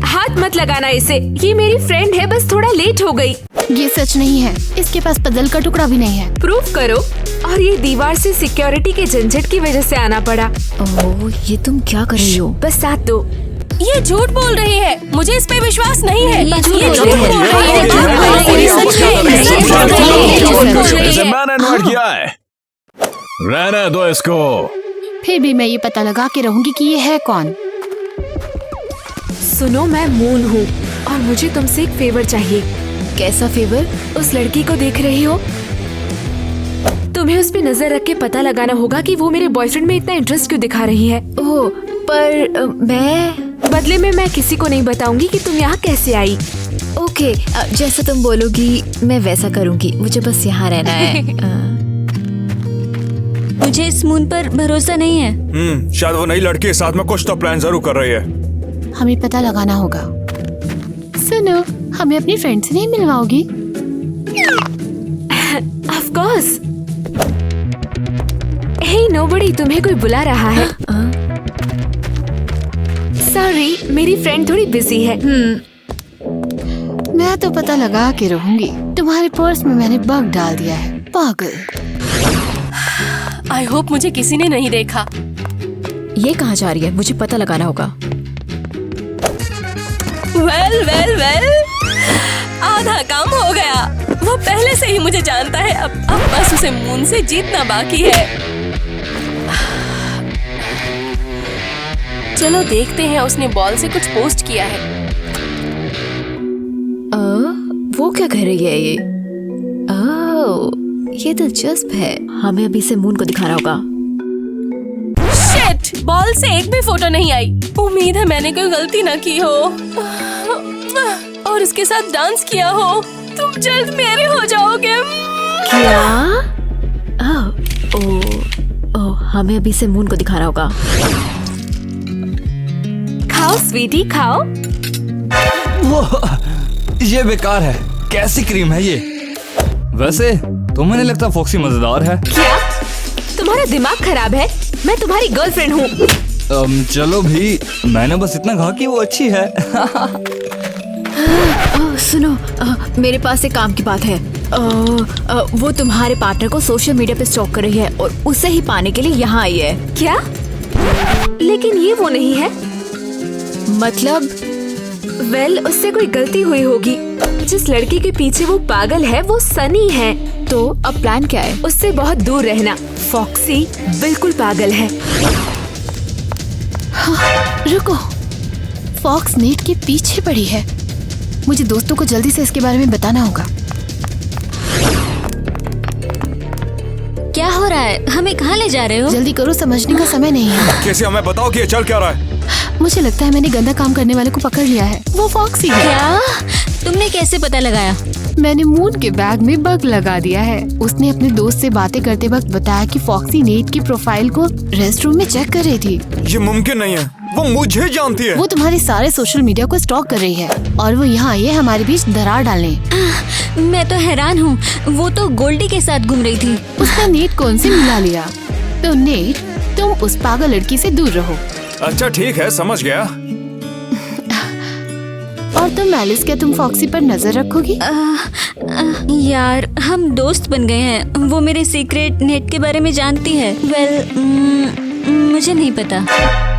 हाथ मत लगाना इसे। ये मेरी फ्रेंड है, बस थोड़ा लेट हो गई। ये सच नहीं है। इसके पास पजल का टुकड़ा भी नहीं है। प्रूफ करो। और ये दीवार से सिक्योरिटी के झंझट की वजह से आना पड़ा। ओह, ये तुम क्या कर रही हो? बस साथ दो। ये झूठ बोल रही है। मुझे इस पे विश्वास नहीं है। ये झूठ ये बोल झूठ रही है। बोल रही है। झूठ बोल रही है। सच में। इसे मैंने इन्वाइट किया है। रहने दो इसको। फिर भी मैं ये पता लगा के रहूंगी कि ये है कौन। सुनो, मैं मून हूँ और मुझे तुमसे एक फेवर चाहिए। कैसा फेवर? उस लड़की को देख रही हो? तुम्हें उस पे नजर रख के पता लगाना होगा कि वो मेरे बॉयफ्रेंड में इतना इंटरेस्ट क्यों दिखा रही है। ओह, पर मैं बदले में मैं किसी को नहीं बताऊंगी कि तुम यहाँ कैसे आई। ओके, जैसा तुम बोलोगी मैं वैसा करूंगी। मुझे बस यहाँ रहना है। मुझे इस मून पर भरोसा नहीं है। शायद वो नई लड़की के साथ में कुछ तो प्लान जरूर कर रही है। हमें पता लगाना होगा। सुनो, हमें अपनी फ्रेंड से नहीं मिलवाओगी? Of course. हे नोबडी, तुम्हें कोई बुला रहा है। सॉरी, मेरी फ्रेंड थोड़ी बिजी है। मैं तो पता लगा के रहूंगी। तुम्हारे पर्स में मैंने बग डाल दिया है। पागल। आई होप मुझे किसी ने नहीं देखा। ये कहाँ जा रही है? मुझे पता लगाना होगा। वेल वेल वेल, आधा काम हो गया। वो पहले से ही मुझे जानता है। अब बस उसे मून से जीतना बाकी है। चलो देखते हैं उसने बॉल से कुछ पोस्ट किया है। वो क्या कर रही है ये? ये दिलचस्प है। हमें अभी से मून को दिखाना होगा। शिट! बॉल से एक भी फोटो नहीं आई। उम्मीद है मैंने कोई गलती ना की हो और उसके साथ डांस किया हो। तुम जल्द मेरे हो जाओगे। क्या? हमें अभी से मून को दिखाना होगा। खाओ स्वीटी खाओ। ये बेकार है। कैसी क्रीम है ये? वैसे तुम्हें नहीं लगता फॉक्सी मजेदार है? क्या तुम्हारा दिमाग खराब है? मैं तुम्हारी गर्लफ्रेंड हूँ। चलो भी, मैंने बस इतना कहा कि वो अच्छी है। सुनो, मेरे पास एक काम की बात है। वो तुम्हारे पार्टनर को सोशल मीडिया पे स्टॉक कर रही है और उसे ही पाने के लिए यहाँ आई है। क्या? लेकिन ये वो नहीं है। मतलब? वेल, उससे कोई गलती हुई होगी। जिस लड़के के पीछे वो पागल है वो सनी है। तो अब प्लान क्या है? उससे बहुत दूर रहना। फॉक्सी बिल्कुल पागल है। हाँ, रुको, फॉक्स नेट के पीछे पड़ी है। मुझे दोस्तों को जल्दी से इसके बारे में बताना होगा। क्या हो रहा है? हमें कहाँ ले जा रहे हो? जल्दी करो, समझने का समय नहीं है। कैसे हमें बताओ कि ये चल क्या रहा है? मुझे लगता है मैंने गंदा काम करने वाले को पकड़ लिया है। वो फॉक्सी है। क्या? तुमने कैसे पता लगाया? मैंने मून के बैग में बग लगा दिया है। उसने अपने दोस्त से बातें करते वक्त बताया कि फॉक्सी नेट की प्रोफाइल को रेस्टरूम में चेक कर रही थी। ये मुमकिन नहीं है। वो मुझे जानती है। वो तुम्हारे सारे सोशल मीडिया को स्टॉक कर रही है और वो यहाँ आई है हमारे बीच दरार डालने। मैं तो हैरान हूँ। वो तो गोल्डी के साथ घूम रही थी। उसने नेट कौन से मिला लिया। तो नेट, तुम उस पागल लड़की से दूर रहो। अच्छा ठीक है, समझ गया। और तुम एलिस, क्या तुम फॉक्सी पर नजर रखोगी? यार, हम दोस्त बन गए हैं। वो मेरे सीक्रेट नेट के बारे में जानती है। मुझे नहीं पता।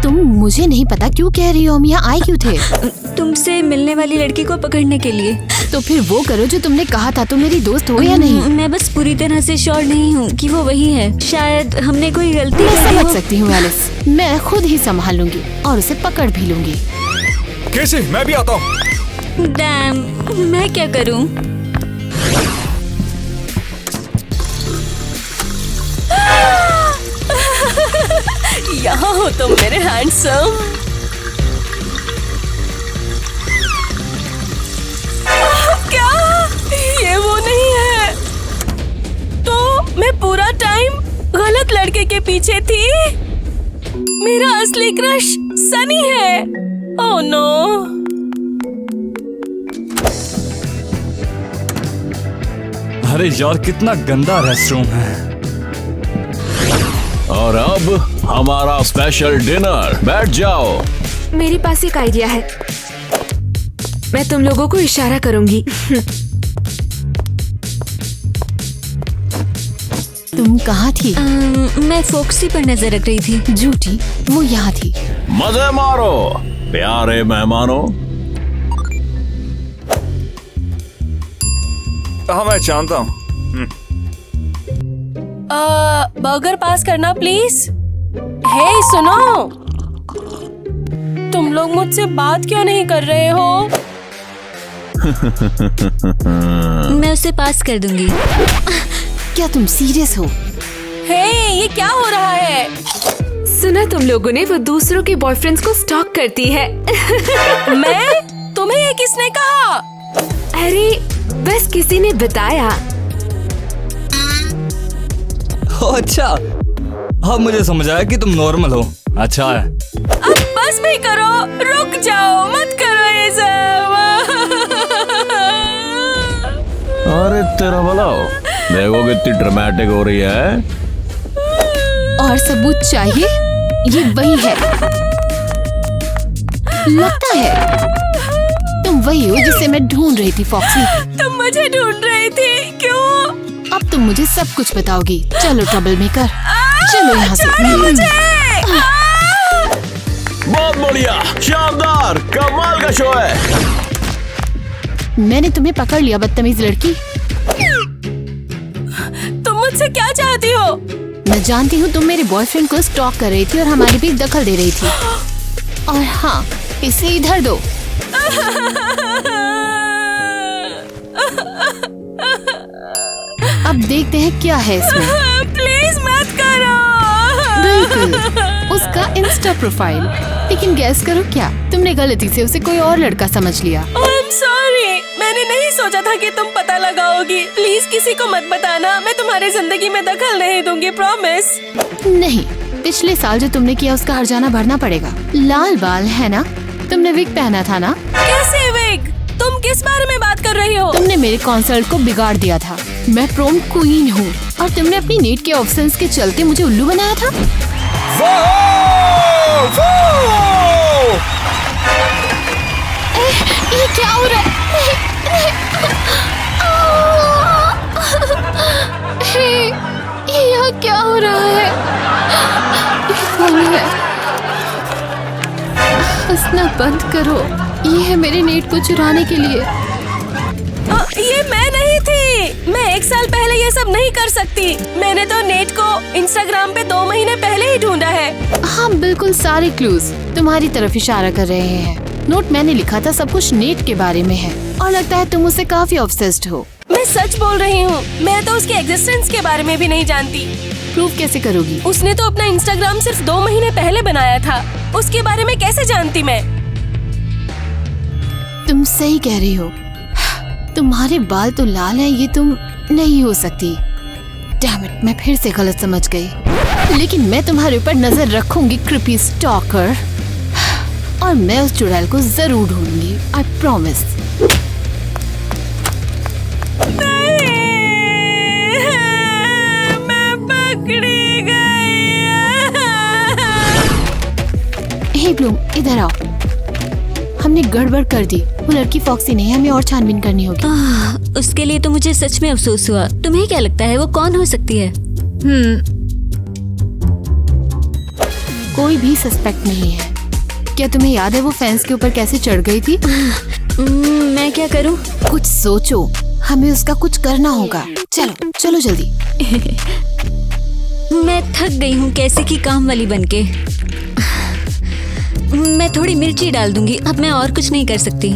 तुम मुझे नहीं पता क्यों कह रही हो? हम यहाँ आए क्यों थे? तुमसे मिलने वाली लड़की को पकड़ने के लिए। तो फिर वो करो जो तुमने कहा था। तुम मेरी दोस्त हो या नहीं? मैं बस पूरी तरह से श्योर नहीं हूँ कि वो वही है। शायद हमने कोई गलती मैं कर दी समझ हो। सकती हूँ एलिस। मैं खुद ही संभाल लूंगी और उसे पकड़ भी लूंगी। कैसे? मैं भी आता हूँ। डैम, मैं क्या करूँ? यहाँ हो तुम मेरे हैंडसम। क्या? ये वो नहीं है। तो मैं पूरा टाइम गलत लड़के के पीछे थी। मेरा असली क्रश सनी है। Oh no. अरे यार, कितना गंदा रेस्टरूम है। और अब हमारा स्पेशल डिनर। बैठ जाओ। मेरे पास एक आइडिया है। मैं तुम लोगों को इशारा करूंगी। तुम कहाँ थी? मैं फॉक्सी पर नजर रख रही थी। झूठी, वो यहाँ थी। मजे मारो प्यारे मेहमानों। हाँ, मैं जानता हूँ। बर्गर पास करना प्लीज। हे सुनो, तुम लोग मुझसे बात क्यों नहीं कर रहे हो? मैं उसे पास कर दूंगी। क्या तुम सीरियस हो? हे, ये क्या हो रहा है? सुना तुम लोगों ने, वो दूसरों के बॉयफ्रेंड्स को स्टॉक करती है। मैं? तुम्हें ये किसने कहा? अरे बस किसी ने बताया। अच्छा, अब मुझे समझ आया कि तुम नॉर्मल हो। अच्छा है। अब बस भी करो, रुक जाओ, मत करो ये सब। अरे तेरा भला हो। देखो कितनी ड्रामेटिक हो रही है। और सबूत चाहिए? ये वही है। लगता है तुम वही हो जिसे मैं ढूंढ रही थी फॉक्सी। तुम मुझे ढूंढ रही थी? क्यों? अब तुम मुझे सब कुछ बताओगी। चलो ट्रबल मेकर, चलो यहाँ से। बहुत बढ़िया, शानदार, कमाल का शो है। मैंने तुम्हें पकड़ लिया, बदतमीज लड़की। तुम मुझसे क्या चाहती हो? मैं जानती हूँ तुम मेरे बॉयफ्रेंड को स्टॉक कर रही थी और हमारे बीच दखल दे रही थी। और हाँ, इसे इधर दो। अब देखते हैं क्या है इसमें। प्लीज मत करो। बिल्कुल, उसका इंस्टा प्रोफाइल। लेकिन गैस करो क्या, तुमने गलती से उसे कोई और लड़का समझ लिया। I'm sorry, मैंने नहीं सोचा था कि तुम पता लगाओगी। प्लीज किसी को मत बताना, मैं तुम्हारी जिंदगी में दखल नहीं दूंगी, प्रॉमिस। नहीं, पिछले साल जो तुमने किया उसका हर्जाना भरना पड़ेगा। लाल बाल है ना, तुमने विग पहना था ना? कैसे विग? तुम किस बारे में बात कर रही हो? तुमने मेरे कॉन्सर्ट को बिगाड़ दिया था। मैं प्रोम क्वीन हूँ और तुमने अपनी नीट के ऑप्शंस के चलते मुझे उल्लू बनाया था। ये क्या हो रहा है? ये यहाँ क्या हो रहा है? ये कौन है? हंसना बंद करो। ये है मेरे नेट को चुराने के लिए। ये मैं नहीं थी। मैं 1 साल पहले ये सब नहीं कर सकती। मैंने तो नेट को इंस्टाग्राम पे 2 महीने पहले ही ढूंढा है। हाँ, बिल्कुल सारे क्लूज तुम्हारी तरफ इशारा कर रहे हैं। नोट मैंने लिखा था सब कुछ नेट के बारे में है और लगता है तुम उससे काफी ऑब्सेस्ड हो। मैं सच बोल रही हूँ, मैं तो उसके एग्जिस्टेंस के बारे में भी नहीं जानती। प्रूव कैसे करोगी? उसने तो अपना इंस्टाग्राम सिर्फ 2 महीने पहले बनाया था। उसके बारे में कैसे जानती मैं? तुम सही कह रही हो। तुम्हारे बाल तो लाल हैं, ये तुम नहीं हो सकती। डैम इट, मैं फिर से गलत समझ गई। लेकिन मैं तुम्हारे ऊपर नजर रखूंगी, क्रिपी स्टॉकर। और मैं उस चुड़ैल को जरूर ढूंढूंगी, आई प्रॉमिस। मैं पकड़ी गई। हे ब्लूम, इधर आओ। हमने गड़बड़ कर दी। वो लड़की फॉक्सी नहीं है, हमें और छानबीन करनी होगी। उसके लिए तो मुझे सच में अफसोस हुआ। तुम्हें क्या लगता है वो कौन हो सकती है? कोई भी सस्पेक्ट नहीं है। क्या तुम्हें याद है वो फेंस के ऊपर कैसे चढ़ गई थी? मैं क्या करूं? कुछ सोचो, हमें उसका कुछ करना होगा। चलो चलो जल्दी। मैं थक गई हूँ कैसे की काम वाली बनके। मैं थोड़ी मिर्ची डाल दूंगी, अब मैं और कुछ नहीं कर सकती।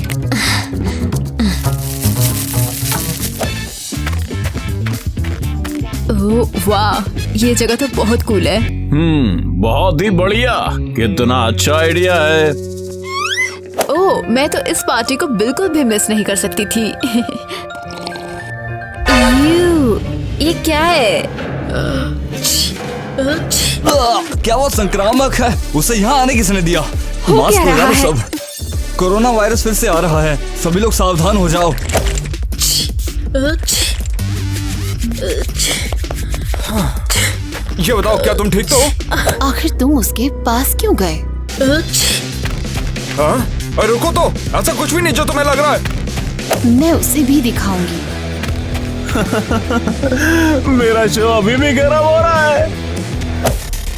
ओह वाह, ये जगह तो बहुत कूल है। बहुत ही बढ़िया। कितना अच्छा आइडिया है। ओह, मैं तो इस पार्टी को बिल्कुल भी मिस नहीं कर सकती थी। ये क्या है? क्या वो संक्रामक है? उसे यहाँ आने किसने दिया? मास्क लगा लो सब। कोरोना वायरस फिर से आ रहा है, सभी लोग सावधान हो जाओ। ये बताओ, क्या तुम ठीक तो हो? आखिर तुम उसके पास क्यों गए? हाँ? अरे रुको तो, ऐसा कुछ भी नहीं जो तुम्हें लग रहा है। मैं उसे भी दिखाऊंगी। मेरा शो अभी भी गर्म हो रहा है।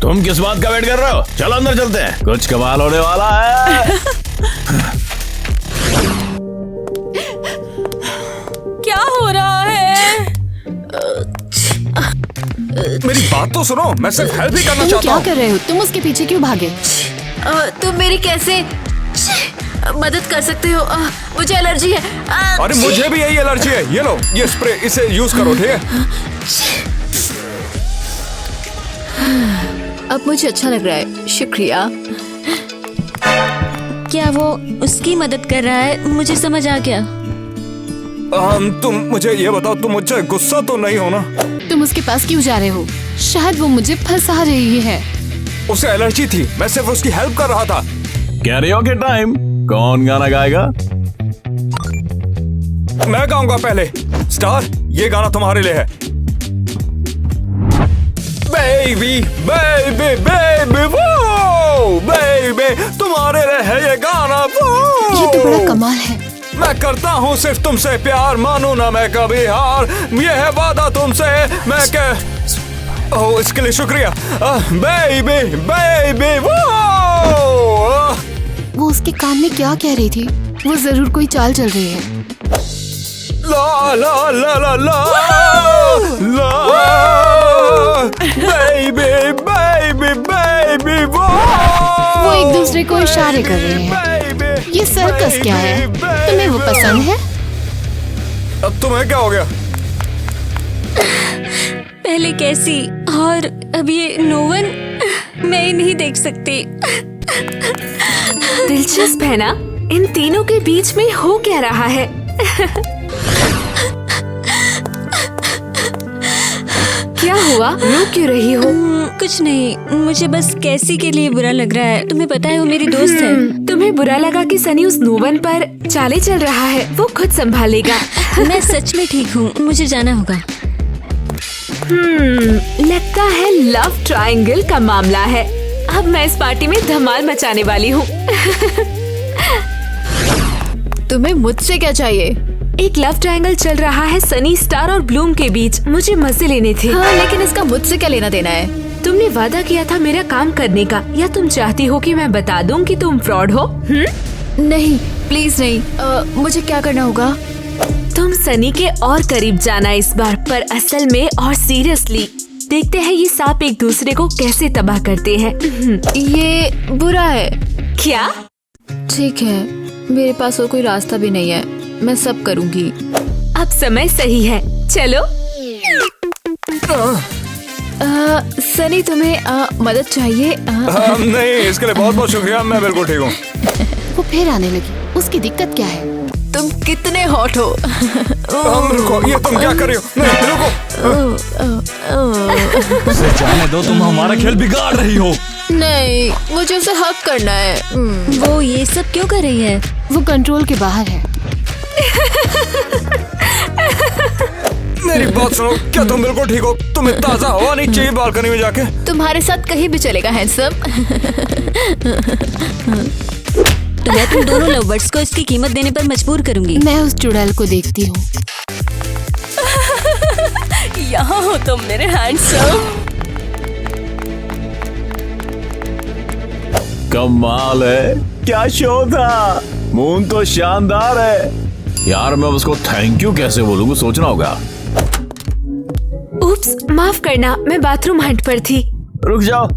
तुम किस बात का वेट कर रहे हो? चलो अंदर चलते हैं, कुछ कमाल होने वाला है। क्या हो रहा है? मेरी बात तो सुनो, मैं सिर्फ हेल्प ही करना तुम चाहता क्या हूँ। कर रहे हो? तुम उसके पीछे क्यों भागे? तुम मेरी कैसे मदद कर सकते हो? मुझे एलर्जी है। अरे मुझे भी यही एलर्जी है। ये लो, ये स्प्रे, इसे यूज करो, ठीक है? अब मुझे अच्छा लग रहा है, शुक्रिया। क्या वो उसकी मदद कर रहा है? मुझे समझ आ गया। तुम मुझे ये बताओ, तुम मुझसे गुस्सा तो नहीं हो ना? तुम उसके पास क्यों जा रहे हो? शायद वो मुझे फंसा रही है। उसे एलर्जी थी, मैं सिर्फ उसकी हेल्प कर रहा था। Karaoke time. कौन गाना गाएगा? मैं गाऊंगा पहले। स्टार, ये गाना तुम्हारे लिए है। बेबी बेबी बेबी वो बेबी, तुम्हारे लिए है ये गाना वो। ये तो बड़ा कमाल है। मैं करता हूँ सिर्फ तुमसे प्यार, मानू ना मैं कभी हार, ये है वादा तुमसे मैं कह। ओह, इसके लिए शुक्रिया। बेबी बेबी वो उसके कान में क्या कह रही थी? वो जरूर कोई चाल चल रही है। ला ला ला ला ला ला बेबी बेबी बेबी वो एक एक दूसरे को इशारे कर रहे हैं। ये सर्कस क्या है? तुम्हें वो पसंद है? अब तुम्हें क्या हो गया? पहले कैसी और अब ये नो वन, मैं नहीं देख सकती। दिलचस्प है ना, इन तीनों के बीच में हो क्या रहा है? क्या हुआ? रो क्यों रही हो? कुछ नहीं, मुझे बस कैसी के लिए बुरा लग रहा है। तुम्हें पता है वो मेरी दोस्त है। तुम्हें बुरा लगा कि सनी उस नोवन पर चाले चल रहा है? वो खुद संभालेगा। मैं सच में ठीक हूँ, मुझे जाना होगा। लगता है लव ट्रायंगल का मामला है। अब मैं इस पार्टी में धमाल मचाने वाली हूँ। तुम्हें मुझसे क्या चाहिए? एक लव ट्रायंगल चल रहा है सनी, स्टार और ब्लूम के बीच। मुझे मजे लेने थे। हाँ, लेकिन इसका मुझसे क्या लेना देना है? तुमने वादा किया था मेरा काम करने का, या तुम चाहती हो कि मैं बता दूं कि तुम फ्रॉड हो? नहीं, प्लीज नहीं। मुझे क्या करना होगा? तुम सनी के और करीब जाना इस बार, पर असल में और सीरियसली। देखते हैं ये सांप एक दूसरे को कैसे तबाह करते हैं। ये बुरा है। क्या? ठीक है, मेरे पास और कोई रास्ता भी नहीं है। मैं सब करूंगी। अब समय सही है, चलो। सनी, तुम्हें मदद चाहिए? नहीं, इसके लिए बहुत बहुत शुक्रिया, मैं बिल्कुल ठीक हूँ। वो फिर आने लगी। उसकी दिक्कत क्या है? तुम कितने हॉट हो। रुको, ये तुम क्या कर रही हो? नहीं, रुको। उसे जाने दो, तुम हमारा खेल बिगाड़ रही हो। नहीं, मुझे उसे हक करना है। वो ये सब क्यों कर रही है? वो कंट्रोल के बाहर है। मेरी बात सुनो, क्या तुम बिल्कुल ठीक हो? तुम्हें ताजा हवा नहीं चाहिए बालकनी में जाके? तुम्हारे साथ कहीं भी चलेगा हैंडसम। तो मैं तुम दोनों लवर्स को इसकी कीमत देने पर मजबूर करूंगी। मैं उस चुड़ैल को देखती हूँ। यहाँ हो तुम मेरे हैंडसम। कमाल है, क्या शो था। मून तो शानदार है यार। मैं उसको थैंक यू कैसे बोलूंगा, सोचना होगा। उप्स, माफ करना, मैं बाथरूम हंट पर थी। रुक जाओ,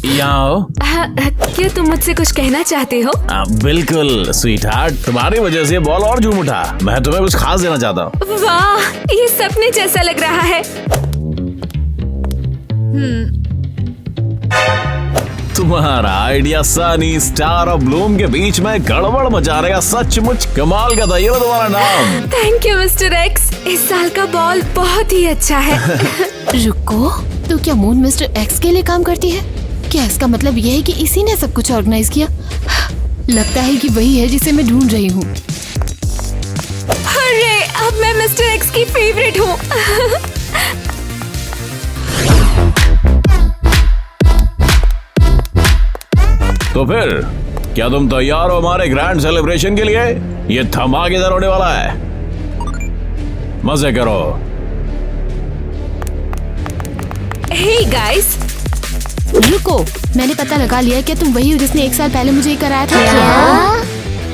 यहाँ हो। क्या तुम मुझसे कुछ कहना चाहते हो? बिल्कुल स्वीट हार्ट, तुम्हारी वजह से बॉल और झूम उठा। मैं तुम्हें कुछ खास देना चाहता हूँ। वाह, ये सपने जैसा लग रहा है। तुम्हारा आइडिया सनी, स्टार और ब्लूम के बीच में गड़बड़ मचाने का सचमुच कमाल का था। ये तुम्हारा नाम। थैंक यू मिस्टर एक्स, इस साल का बॉल बहुत ही अच्छा है। रुको, तो क्या मून मिस्टर एक्स के लिए काम करती है? क्या इसका मतलब यह है कि इसी ने सब कुछ ऑर्गेनाइज किया? लगता है कि वही है जिसे मैं ढूंढ रही हूँ। अरे, अब मैं मिस्टर एक्स की फेवरेट हूँ। तो फिर क्या तुम तैयार हो हमारे ग्रैंड सेलिब्रेशन के लिए? ये धमाकेदार होने वाला है, मजे करो। हे गाइस, रुको, मैंने पता लगा लिया। क्या तुम वही हो जिसने 1 साल पहले मुझे ये कराया था?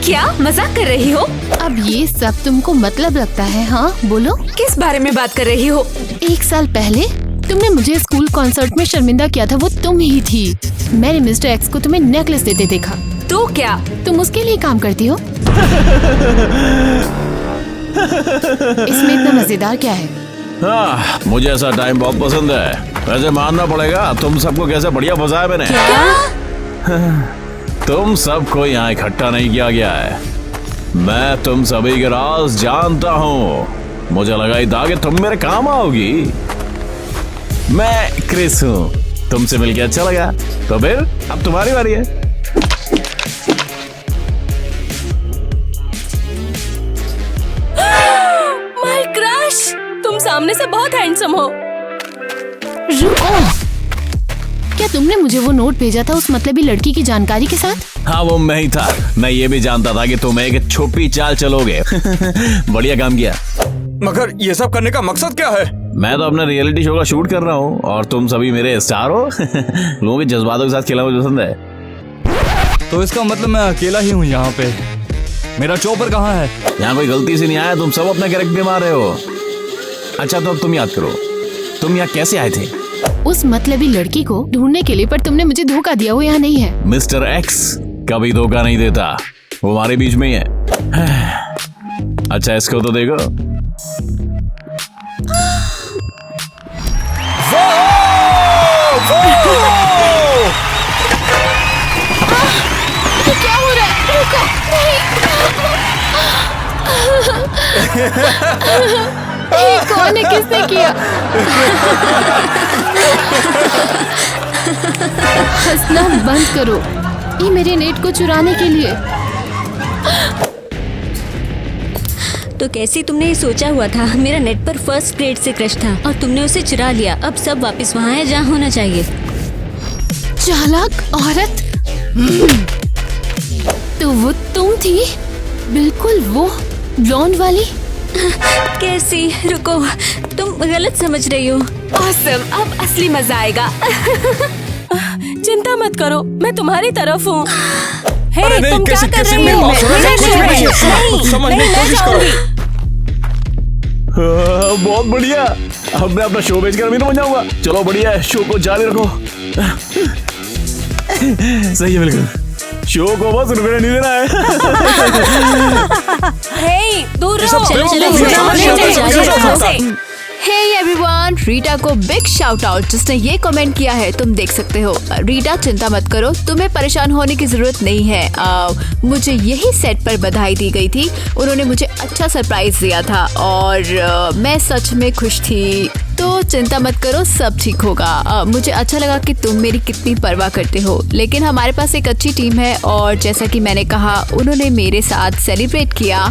क्या मजाक कर रही हो? अब ये सब तुमको मतलब लगता है? हाँ, बोलो। किस बारे में बात कर रही हो? 1 साल पहले तुमने मुझे स्कूल कॉन्सर्ट में शर्मिंदा किया था, वो तुम ही थी। मैंने मिस्टर एक्स को तुम्हें नेकलेस देते देखा। तो क्या तुम उसके लिए काम करती हो? इसमें इतना मजेदार क्या है? हाँ, मुझे ऐसा टाइम बहुत पसंद है। वैसे मानना पड़ेगा, तुम सबको कैसे बढ़िया फंसाया मैंने। तुम सबको यहाँ इकट्ठा नहीं किया गया है। मैं तुम सभी के राज जानता हूँ। मुझे लगा ही था कि तुम मेरे काम आओगी। मैं क्रिस हूँ, तुमसे मिलके अच्छा लगा। तो फिर अब तुम्हारी बारी है। माय क्रश, तुम सामने से बहुत हैंडसम हो। रुको, क्या तुमने मुझे वो नोट भेजा था उस मतलबी लड़की की जानकारी के साथ? हाँ, वो मैं ही था। मैं ये भी जानता था कि तुम एक छुपी चाल चलोगे। बढ़िया काम किया। मगर ये सब करने का मकसद क्या है? मैं तो अपना रियलिटी शो का शूट कर रहा हूँ और तुम सभी मेरे स्टार हो। लोगों के जज्बातों के साथ खेलना मुझे पसंद है। तो इसका मतलब मैं अकेला ही हूँ यहाँ पे। मेरा चॉपर कहाँ है? यहाँ कोई गलती से नहीं आया, तुम सब अपना कैरेक्टर मार रहे हो। अच्छा, तो अब तुम याद करो, तुम यहाँ कैसे आए थे? उस मतलबी लड़की को ढूंढने के लिए, पर तुमने मुझे धोखा दिया, वो यहाँ नहीं है। मिस्टर एक्स कभी धोखा नहीं देता, वो हमारे बीच में ही है। अच्छा इसको तो देखो। क्या हो रहा है? रुको, नहीं। ये कौन है? किसने किया? हंसना बंद करो, ये मेरे नेट को चुराने के लिए। तो कैसी तुमने ये सोचा हुआ था? मेरा नेट पर फर्स्ट ग्रेड से क्रश था और तुमने उसे चुरा लिया। अब सब वापस वहाँ है जहाँ होना चाहिए। चालाक औरत। तो वो तुम थी? बिल्कुल वो ब्लॉन्ड वाली। कैसी? रुको, तुम गलत समझ रही हो। ऑसम, अब असली मजा आएगा। चिंता मत करो, मैं तुम्हारी तरफ हूँ। अरे नहीं, तुम क्या कर रही हो? समझने की कोशिश करो। बहुत बढ़िया, अब मैं अपना शो बेचकर भी तो बन जाऊंगा। चलो बढ़िया है, शो को जारी रखो। सही है, बिल्कुल। शो को बस रुकने नहीं देना है। दूर चलो हे एवरीवन, रीटा को बिग शाउट आउट जिसने ये कमेंट किया है, तुम देख सकते हो। रीटा चिंता मत करो, तुम्हें परेशान होने की जरूरत नहीं है। मुझे यही सेट पर बधाई दी गई थी, उन्होंने मुझे अच्छा सरप्राइज दिया था और मैं सच में खुश थी। तो चिंता मत करो, सब ठीक होगा। मुझे अच्छा लगा कि तुम मेरी कितनी परवाह करते हो, लेकिन हमारे पास एक अच्छी टीम है और जैसा कि मैंने कहा, उन्होंने मेरे साथ सेलिब्रेट किया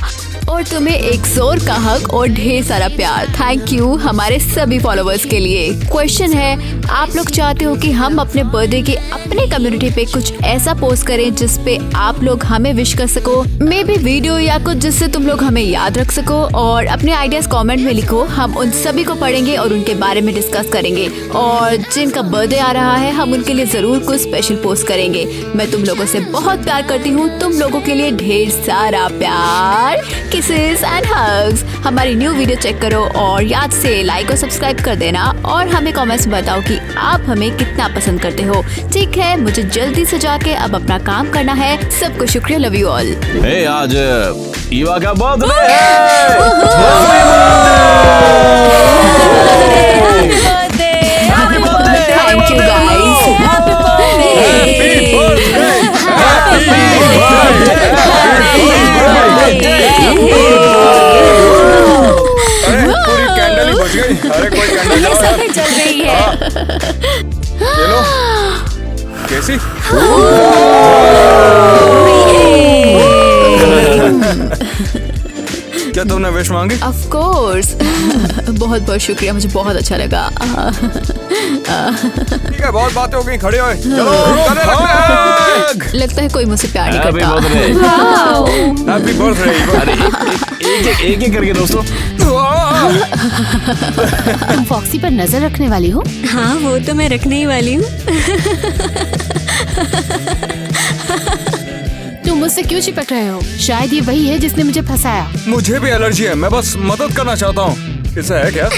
और तुम्हें एक जोर का हक और ढेर सारा प्यार। थैंक यू हमारे सभी फॉलोवर्स के लिए। क्वेश्चन है, आप लोग चाहते हो कि हम अपने बर्थडे की अपने कम्युनिटी पे कुछ ऐसा पोस्ट करें जिसपे आप लोग हमें विश कर सको, मे बी वीडियो या कुछ जिससे तुम लोग हमें याद रख सको, और अपने आइडियाज कमेंट में लिखो। हम उन सभी को पढ़ेंगे और उनके बारे में डिस्कस करेंगे, और जिनका बर्थडे आ रहा है हम उनके लिए जरूर कुछ स्पेशल पोस्ट करेंगे। मैं तुम लोगों से बहुत प्यार करती हूँ, तुम लोगों के लिए ढेर सारा प्यार, किसेस एंड हग्स। हमारी न्यू वीडियो चेक करो और याद से लाइक और सब्सक्राइब कर देना और हमें कमेंट्स में बताओ कि आप हमें कितना पसंद करते हो। ठीक है, मुझे जल्दी से जाके अब अपना काम करना है। सबको शुक्रिया, लव यू ऑल। आज ईवा का बर्थडे है। Thank you guys. पूरी कैंडल ही बुझ गई। अरे कोई कैंडल चल रही है। ये लो। कैसी? क्या तुमने विश मांगी? Of course. बहुत बहुत शुक्रिया, मुझे बहुत अच्छा लगा। ठीक है, बहुत बातें हो गई, खड़े हो। चलो गले लगते हैं। लगता है कोई मुझसे प्यार नहीं हैप्पी करता। बर्थडे। Happy birthday. अरे एक करके दोस्तों। तुम फॉक्सी पर नजर रखने वाली हो? हाँ, वो तो मैं रखने ही वाली हूँ। तुम मुझसे क्यों चिपक रहे हो? शायद ये वही है जिसने मुझे फंसाया। मुझे भी एलर्जी है, मैं बस मदद करना चाहता हूँ। इससे है क्या?